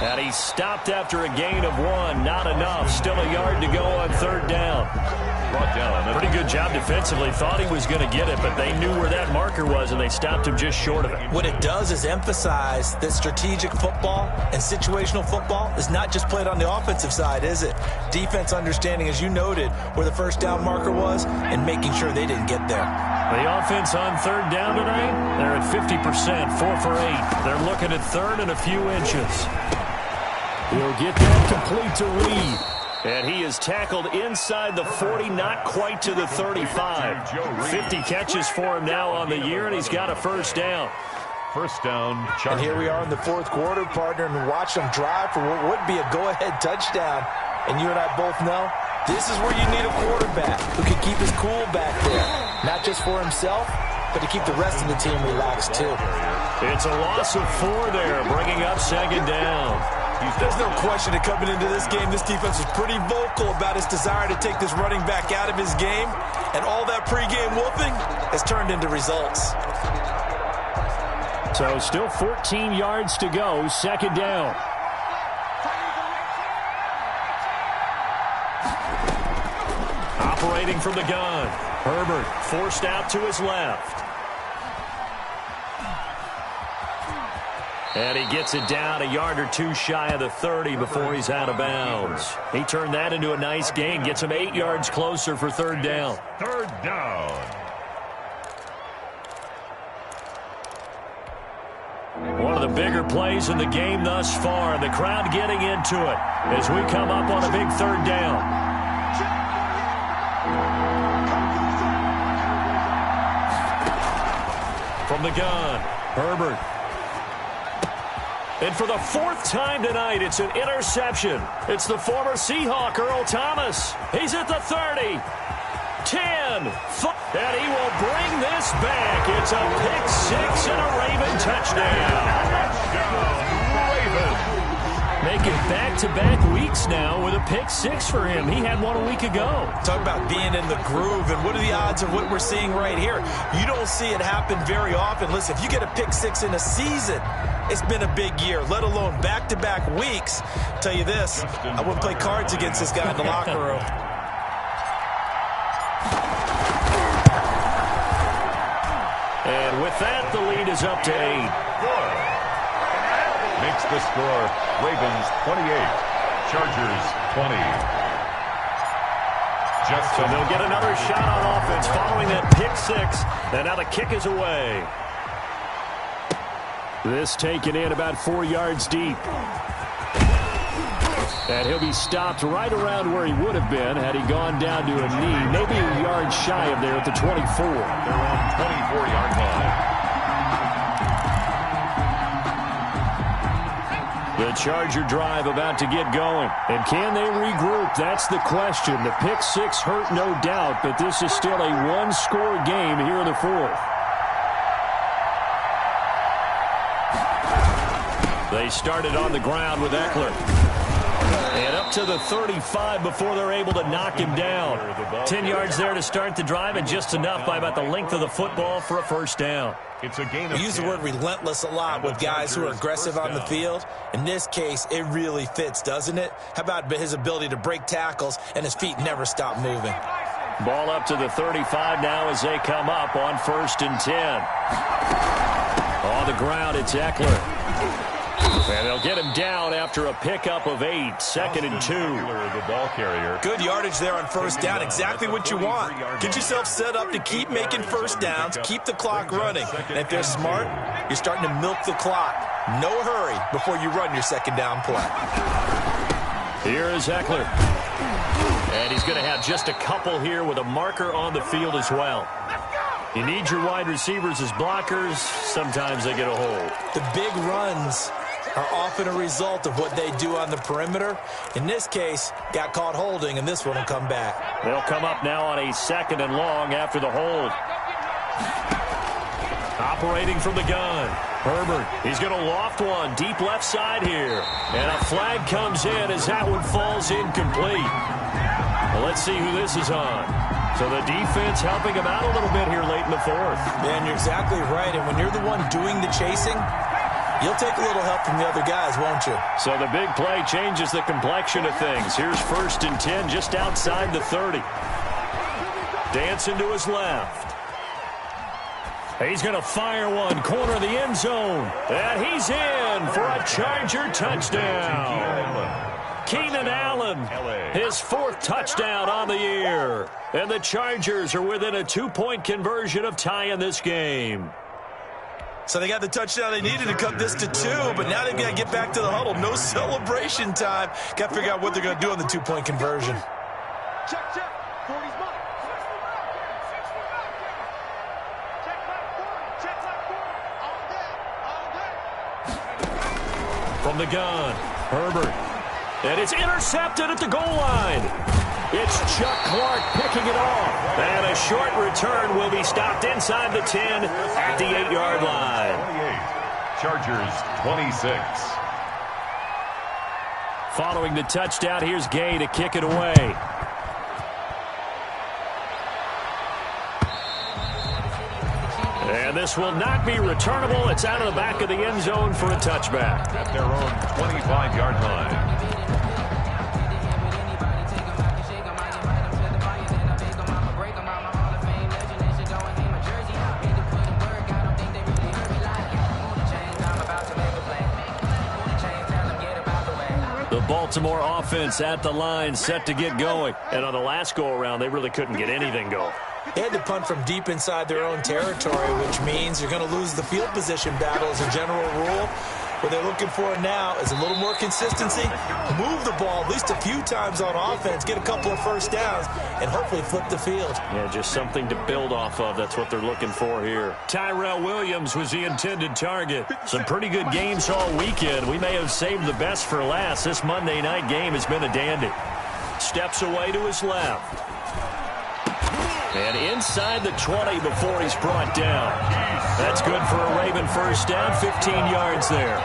And he stopped after a gain of 1. Not enough. Still a yard to go on 3rd down. Brought down. Pretty good job defensively. Thought he was going to get it, but they knew where that marker was, and they stopped him just short of it. What it does is emphasize that strategic football and situational football is not just played on the offensive side, is it? Defense understanding, as you noted, where the first down marker was and making sure they didn't get there. The offense on 3rd down tonight, they're at 50%, 4 for 8. They're looking at 3rd and a few inches. He'll get that complete to Reed. And he is tackled inside the 40, not quite to the 35. 50 catches for him now on the year, and he's got a first down. First down, Chargers. And here we are in the fourth quarter, partner, and watch them drive for what would be a go-ahead touchdown. And you and I both know this is where you need a quarterback who can keep his cool back there. Not just for himself, but to keep the rest of the team relaxed, too. It's a loss of 4 there, bringing up second down. There's no question that coming into this game, this defense was pretty vocal about its desire to take this running back out of his game. And all that pregame whooping has turned into results. So still 14 yards to go, second down. Operating from the gun. Herbert forced out to his left. And he gets it down a yard or two shy of the 30 before he's out of bounds. He turned that into a nice gain. Gets him 8 yards closer for third down. Third down. One of the bigger plays in the game thus far. The crowd getting into it as we come up on a big third down. From the gun, Herbert. And for the 4th time tonight, it's an interception. It's the former Seahawk, Earl Thomas. He's at the 30, 10, 5, and he will bring this back. It's a pick 6 and a Raven touchdown. Raven. Making back-to-back weeks now with a pick 6 for him. He had one a week ago. Talk about being in the groove, and what are the odds of what we're seeing right here? You don't see it happen very often. Listen, if you get a pick 6 in a season, it's been a big year, let alone back-to-back weeks. I'll tell you this, I wouldn't play cards against this guy in the locker room. And with that, the lead is up to 8. Makes the score Ravens 28, Chargers 20. So they'll get another shot on offense following that pick 6. And now the kick is away. This taken in about 4 yards deep. And he'll be stopped right around where he would have been had he gone down to a knee. Maybe a yard shy of there at the 24. They're on 24-yard line. The Charger drive about to get going. And can they regroup? That's the question. The pick 6 hurt, no doubt, but this is still a one-score game here in the 4th. They started on the ground with Eckler. And up to the 35 before they're able to knock him down. 10 yards there to start the drive, and just enough by about the length of the football for a first down. It's a gain of We use the word relentless a lot with guys who are aggressive on the field. In this case, it really fits, doesn't it? How about his ability to break tackles and his feet never stop moving? Ball up to the 35 now as they come up on 1st and 10. On the ground, it's Eckler. And they'll get him down after a pickup of 8. 2nd and 2. The ball carrier. Good yardage there on first down. Exactly what you want. Get yourself set up to keep making first downs. Keep the clock running. And if they're smart, you're starting to milk the clock. No hurry before you run your second down play. Here is Eckler. And he's going to have just a couple here with a marker on the field as well. You need your wide receivers as blockers. Sometimes they get a hold. The big runs are often a result of what they do on the perimeter. In this case, got caught holding, and this one will come back. They'll come up now on a 2nd and long after the hold. Operating from the gun. Herbert, he's going to loft one deep left side here. And a flag comes in as that one falls incomplete. Well, let's see who this is on. So the defense helping him out a little bit here late in the 4th. Yeah, and you're exactly right. And when you're the one doing the chasing, you'll take a little help from the other guys, won't you? So the big play changes the complexion of things. Here's 1st and 10 just outside the 30. Dancing to his left. He's going to fire one, corner of the end zone. And he's in for a Charger touchdown. Keenan Allen, his 4th touchdown on the year. And the Chargers are within a 2-point conversion of tying this game. So they got the touchdown they needed to cut this to 2, but now they've got to get back to the huddle. No celebration time. Got to figure out what they're going to do on the 2-point conversion. Check, check. 40's mine. Check like 40. Check like 40. All day. All day. From the gun, Herbert. And it's intercepted at the goal line. It's Chuck Clark picking it off. And a short return will be stopped inside the 10 at the 8-yard line. 28. Chargers 26. Following the touchdown, here's Gay to kick it away. And this will not be returnable. It's out of the back of the end zone for a touchback. At their own 25-yard line. Baltimore offense at the line, set to get going. And on the last go-around, they really couldn't get anything going. They had to punt from deep inside their own territory, which means you're going to lose the field position battle as a general rule. What they're looking for now is a little more consistency, move the ball at least a few times on offense, get a couple of first downs, and hopefully flip the field. Yeah, just something to build off of. That's what they're looking for here. Tyrell Williams was the intended target. Some pretty good games all weekend. We may have saved the best for last. This Monday night game has been a dandy. Steps away to his left. And inside the 20 before he's brought down. That's good for a Raven first down, 15 yards there.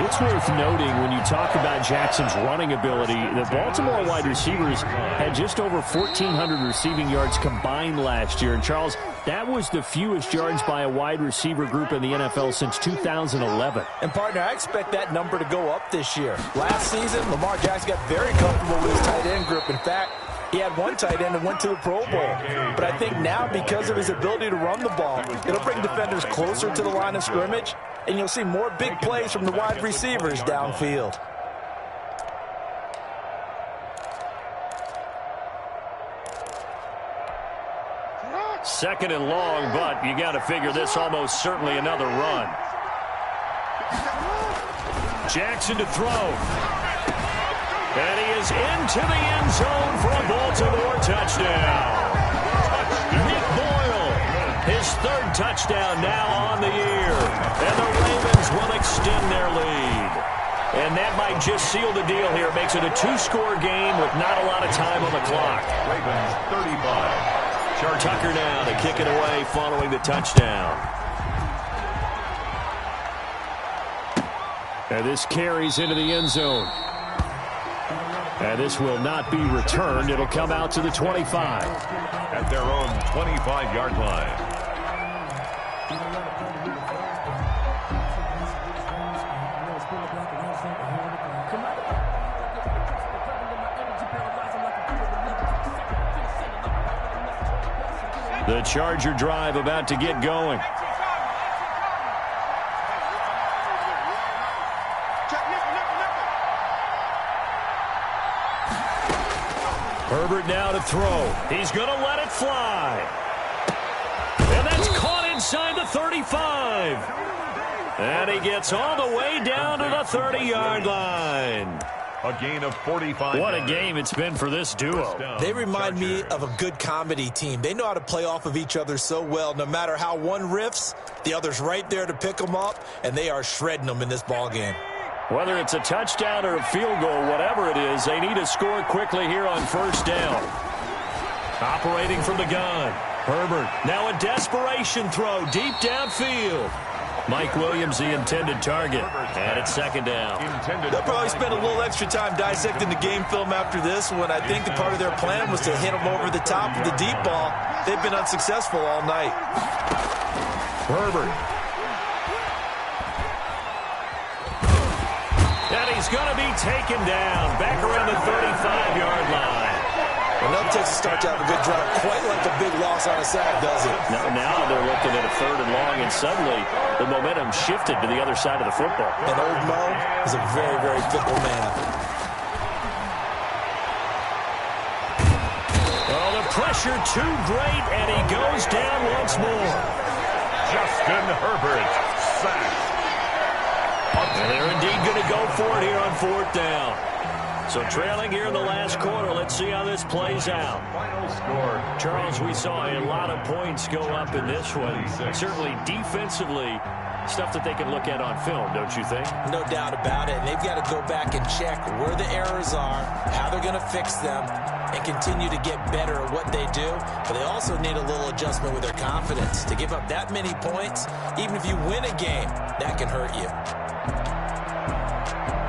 It's worth noting when you talk about Jackson's running ability, the Baltimore wide receivers had just over 1,400 receiving yards combined last year. And, Charles, that was the fewest yards by a wide receiver group in the NFL since 2011. And, partner, I expect that number to go up this year. Last season, Lamar Jackson got very comfortable with his tight end group. In fact, he had one tight end and went to the Pro Bowl. But I think now, because of his ability to run the ball, it'll bring defenders closer to the line of scrimmage, and you'll see more big plays from the wide receivers downfield. Second and long, but you got to figure this almost certainly another run. Jackson to throw. And he is into the end zone for a Baltimore touchdown. Nick Boyle, his third touchdown now on the year. And the Ravens will extend their lead. And that might just seal the deal here. Makes it a 2-score game with not a lot of time on the clock. Ravens 35. Tucker now to kick it away following the touchdown. And this carries into the end zone. And this will not be returned. It'll come out to the 25. At their own 25-yard line. The Charger drive about to get going. Herbert now to throw. He's going to let it fly. And that's caught inside the 35. And he gets all the way down to the 30-yard line. A gain of 45. What a game it's been for this duo. They remind me of a good comedy team. They know how to play off of each other so well. No matter how one riffs, the other's right there to pick them up, and they are shredding them in this ball game. Whether it's a touchdown or a field goal, whatever it is, they need to score quickly here on first down. Operating from the gun. Herbert, now a desperation throw deep downfield. Mike Williams, the intended target. And it's second down. They'll probably spend a little extra time dissecting the game film after this one. I think the part of their plan was to hit them over the top of the deep ball. They've been unsuccessful all night. Herbert. And he's going to be taken down back around the 35-yard line. Well, now Texas starts out a good drive, quite like a big loss on a sack, does it? Now they're looking at a third and long, and suddenly the momentum shifted to the other side of the football. And old Mo is a very, very fickle man. Oh, the pressure too great, and he goes down once more. Justin Herbert sack. And they're indeed going to go for it here on 4th down. So trailing here in the last quarter. Let's see how this plays out. Final score. Charles, we saw a lot of points go up in this one. Certainly defensively, stuff that they can look at on film, don't you think? No doubt about it. And they've got to go back and check where the errors are, how they're going to fix them, and continue to get better at what they do. But they also need a little adjustment with their confidence. To give up that many points, even if you win a game, that can hurt you.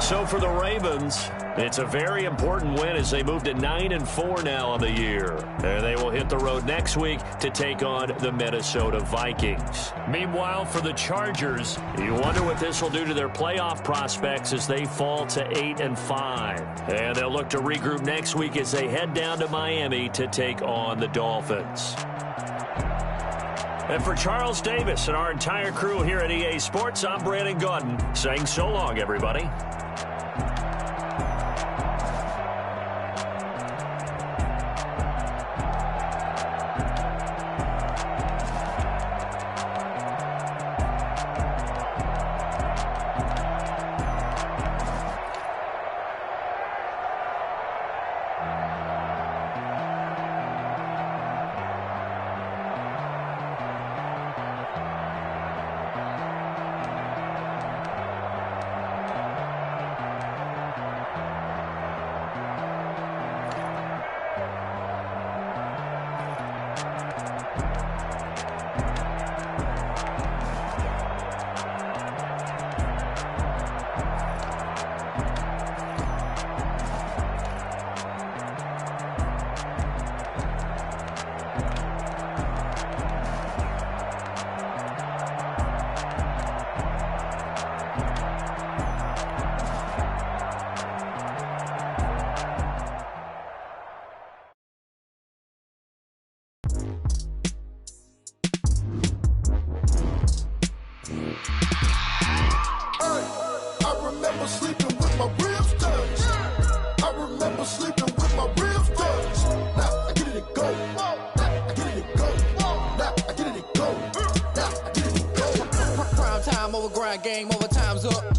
So for the Ravens, it's a very important win as they move to 9-4 now on the year. And they will hit the road next week to take on the Minnesota Vikings. Meanwhile, for the Chargers, you wonder what this will do to their playoff prospects as they fall to 8-5. And they'll look to regroup next week as they head down to Miami to take on the Dolphins. And for Charles Davis and our entire crew here at EA Sports, I'm Brandon Gaudin saying so long, everybody. Game over, time's up.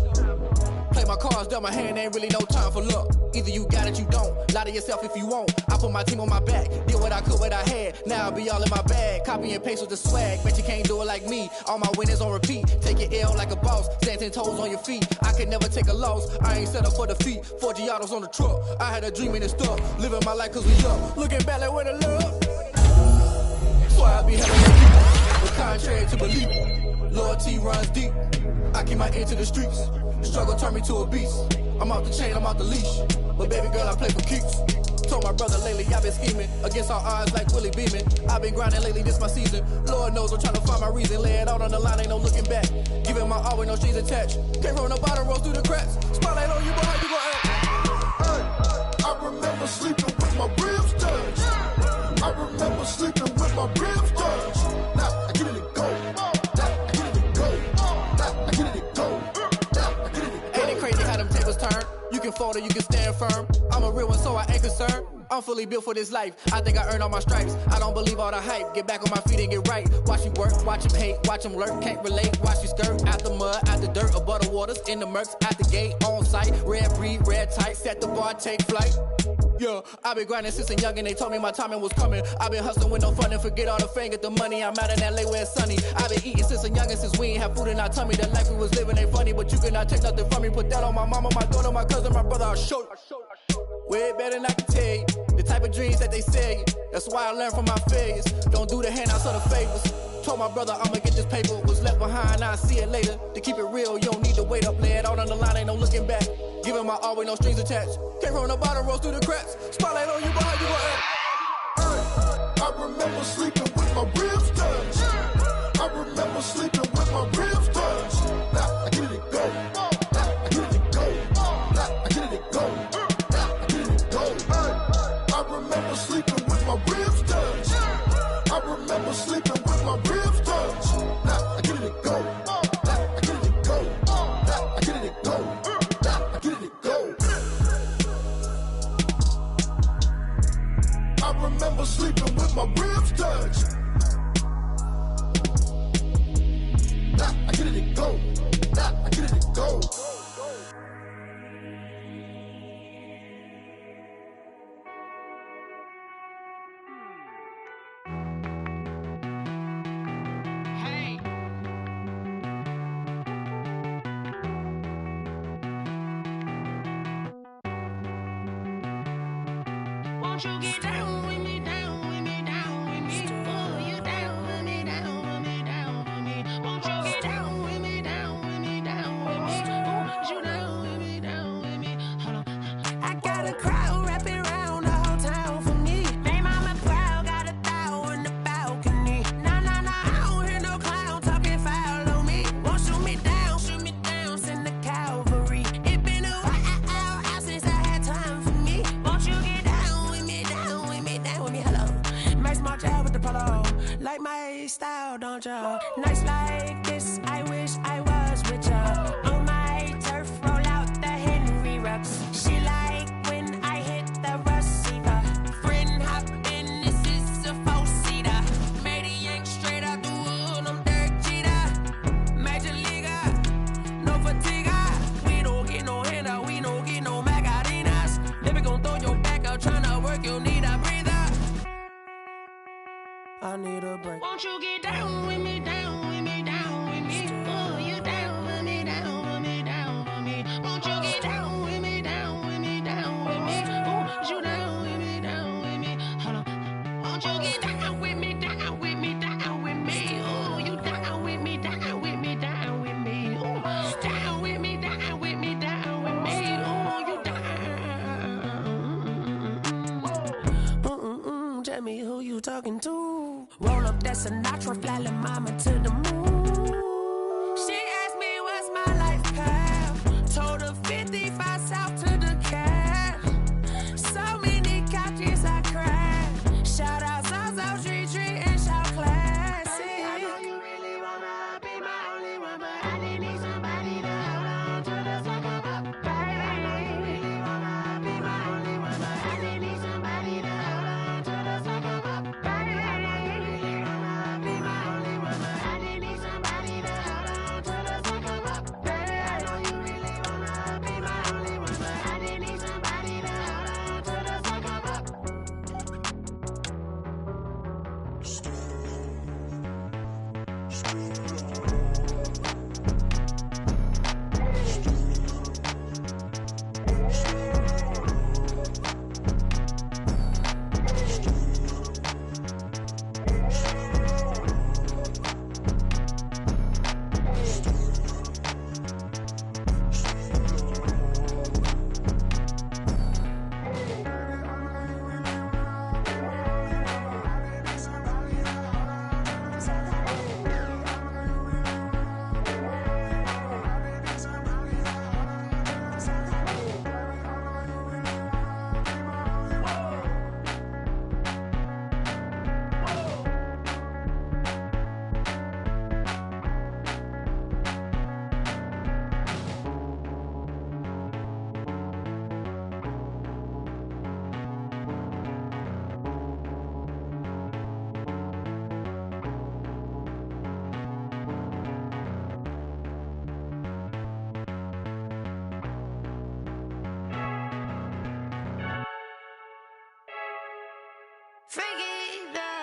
Play my cards, dealt my hand, ain't really no time for luck. Either you got it, you don't. Lie to yourself if you won't. I put my team on my back, did what I could, what I had. Now I'll be all in my bag, copy and paste with the swag. Bet you can't do it like me. All my winners on repeat. Take your L like a boss, stand 10 toes on your feet. I can never take a loss. I ain't set up for defeat. 4 Giottos on the truck. I had a dream and it's stuck. Living my life cause we up. Looking back like where the love. So I be having but contrary to belief. Loyalty runs deep. I keep my ear to the streets. Struggle turned me to a beast. I'm out the chain, I'm out the leash. But baby girl, I play for keeps. Told my brother lately, I've been scheming against all odds like Willie Beeman. I've been grinding lately, this my season. Lord knows I'm trying to find my reason. Lay it out on the line, ain't no looking back. Giving my all with no strings attached. Came from the bottom, roll through the cracks. Spotlight on you, but how you gon' act? Hey, I remember sleeping with my ribs touched. I remember sleeping with my ribs touched. Now I get it to go. You can fold or you can stand firm. I'm a real one, so I ain't concerned. I'm fully built for this life. I think I earned all my stripes. I don't believe all the hype. Get back on my feet and get right. Watch you work, watch him hate, watch him lurk. Can't relate, watch you skirt. Out the mud, out the dirt, above the waters, in the murks, at the gate, on site. Red breed, red tight, set the bar, take flight. Yeah, I've been grinding since a young and they told me my timing was coming. I've been hustling with no fun and forget all the fame, get the money. I'm out in LA where it's sunny. I've been eating since a young and since we ain't have food in our tummy. The life we was living ain't funny, but you cannot take nothing from me. Put that on my mama, my daughter, my cousin, my brother, I'll show you. Way better than I can tell you. The type of dreams that they sell you. That's why I learned from my failures. Don't do the handouts or the favors. Told my brother I'ma get this paper. Was left behind, I'll see it later. To keep it real, you don't need to wait up. Lay it out on the line, ain't no looking back. Giving my all with no strings attached. Came from the bottom, rose through the cracks. Spotlight on you, but how you gon' act? I remember sleeping with my ribs touched. I remember sleeping with my ribs touched. Now I get it to go. I get it to go. I get it to go. I get it to go. I remember sleeping with my ribs touched. I remember sleeping with my ribs touched. Now I get it to go. I get it to go. I get it to go. I get it to go. I remember sleeping with my ribs touched. Won't you get down with me, down with me, down with me? Oh, you down with me, down with me, down with me. Won't you get down with me, down with me, down with me? Oh, you down with me, down with me? Hold on. I got a crowd wrapping around the whole town for me. They mama proud, got a thou in the balcony. Nah, nah, nah, I don't hear no clown talking foul on me. Won't shoot me down, send the cavalry. It been a while since I had time for me. Won't you get down with me, down with me, down with me? Hello, nice march out with the polo. Like my style, don't ya? Nights like this, I wish I was with ya. On my turf, roll out the Henry Rux. She like when I hit the receiver. Friend hop in, this is a four-seater. Made a yank straight out the wood, I'm Derek Jeter. Major leaguer, no fatigue. We don't get no handout, we don't get no Macarinas. Never gon' throw your back out, tryna work, you need a breather. I need a break. Won't you get down with me, down with me, down with me? Oh, you down with me, down with me, down with me? Won't you get down with me, down with me, down with me? Oh, you down with me, down with me? Hold on. Won't you get down with me, down with me, down with me? Oh, you down with me, down with me, down with me? Oh, down with me, down with me, down with me? Oh, you down. Tell me who you talking to. Roll up that Sinatra, fly la mama to the moon. She asked me what's my life path. Told her 55 south to the cat. So many couches I cried. Shout out South Street and shout classic. I know you really wanna be my only one, but I didn't need somebody to hold on to the sucker up, baby. I know you really wanna be my only one, but I didn't need somebody to hold on to the sucker up, baby. I know you really wanna be my only one, but I didn't need somebody to hold on to the sucker up, baby. I know you really wanna be my only one, but I didn't need somebody to hold on to the sucker up.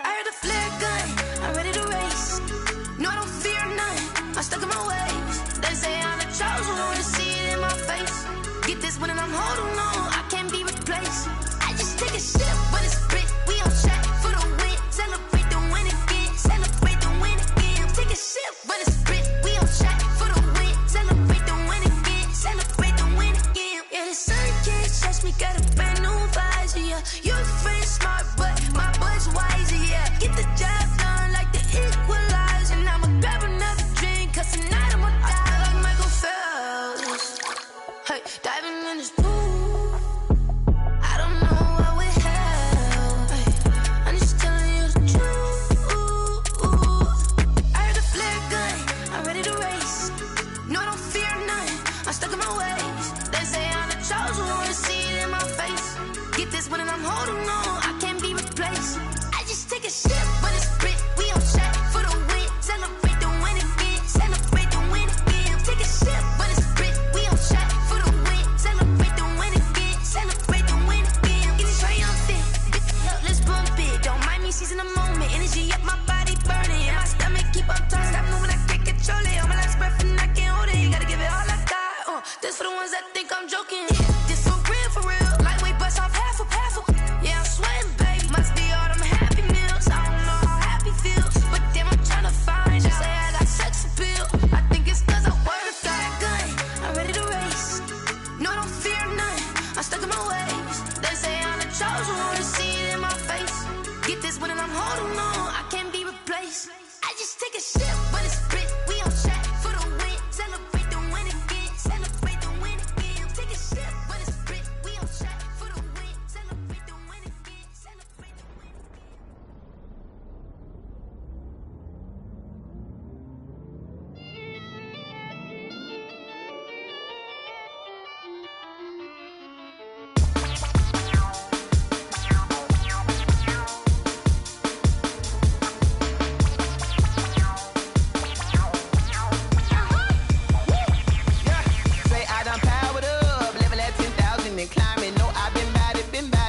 I heard the flare gun, I'm ready to race. No, I don't fear none, I'm stuck in my ways. They say I'm the chosen one, to see it in my face. Get this one and I'm holding on, I can't be replaced. I just take a sip when it's spit, we on track for the win. Celebrate the win again, celebrate the win again. Take a sip when it's spit, we on track for the win. Celebrate the win again, celebrate the win again. Yeah, the sun can't touch me, got a brand new visor, yeah. Your friend smart, but my boy's wiser, yeah. Get the job done like the equalizer. And I'ma grab another drink, cause tonight I'ma die like Michael Phelps. Hey, diving in this pool. Tigers take a shit, but it's spit. We on track for the win. Celebrate the win again. Celebrate the win again. Take a shit, but it's spit. We on track for the win. Celebrate the win again. Celebrate the win again. Say I done powered up, level at 10,000 and climbing. No, I've been bad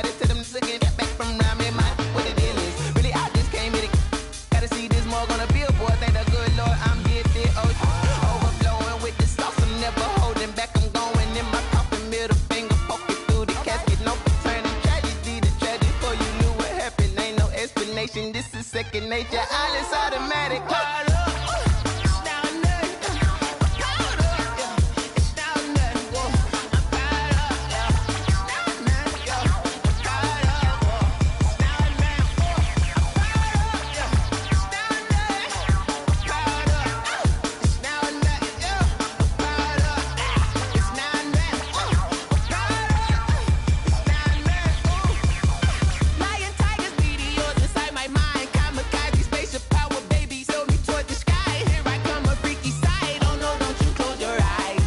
it to them niggas get back from around me. My what the deal is, really I just came here to gotta see this more on a billboard. Thank the good Lord I'm gifted. Overflowing with the sauce, I'm never holding back. I'm going in my coffin, middle finger poking through the casket. No returning tragedy, the tragedy for you knew what happened. Ain't no explanation, this is second nature. All is automatic. Powered up. Lion, tigers, meteors inside my mind. Kamikaze, spaceship power, baby, sail me toward the sky. Here I come, a freaky side. Oh no, don't you close your eyes.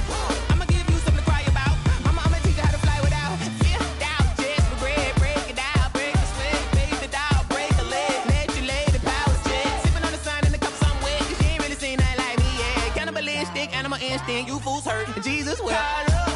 I'ma give you something to cry about. I'ma teach you how to fly without fear. Doubt, just regret. Break it out, break a sweat, bathe the doll, break a leg. Let you lay the power jet. Sipping on the sun in the cup somewhere. Cause she ain't really seen nothing like me, yeah. Cannibalistic, animal instinct, you fools hurt. Jesus will.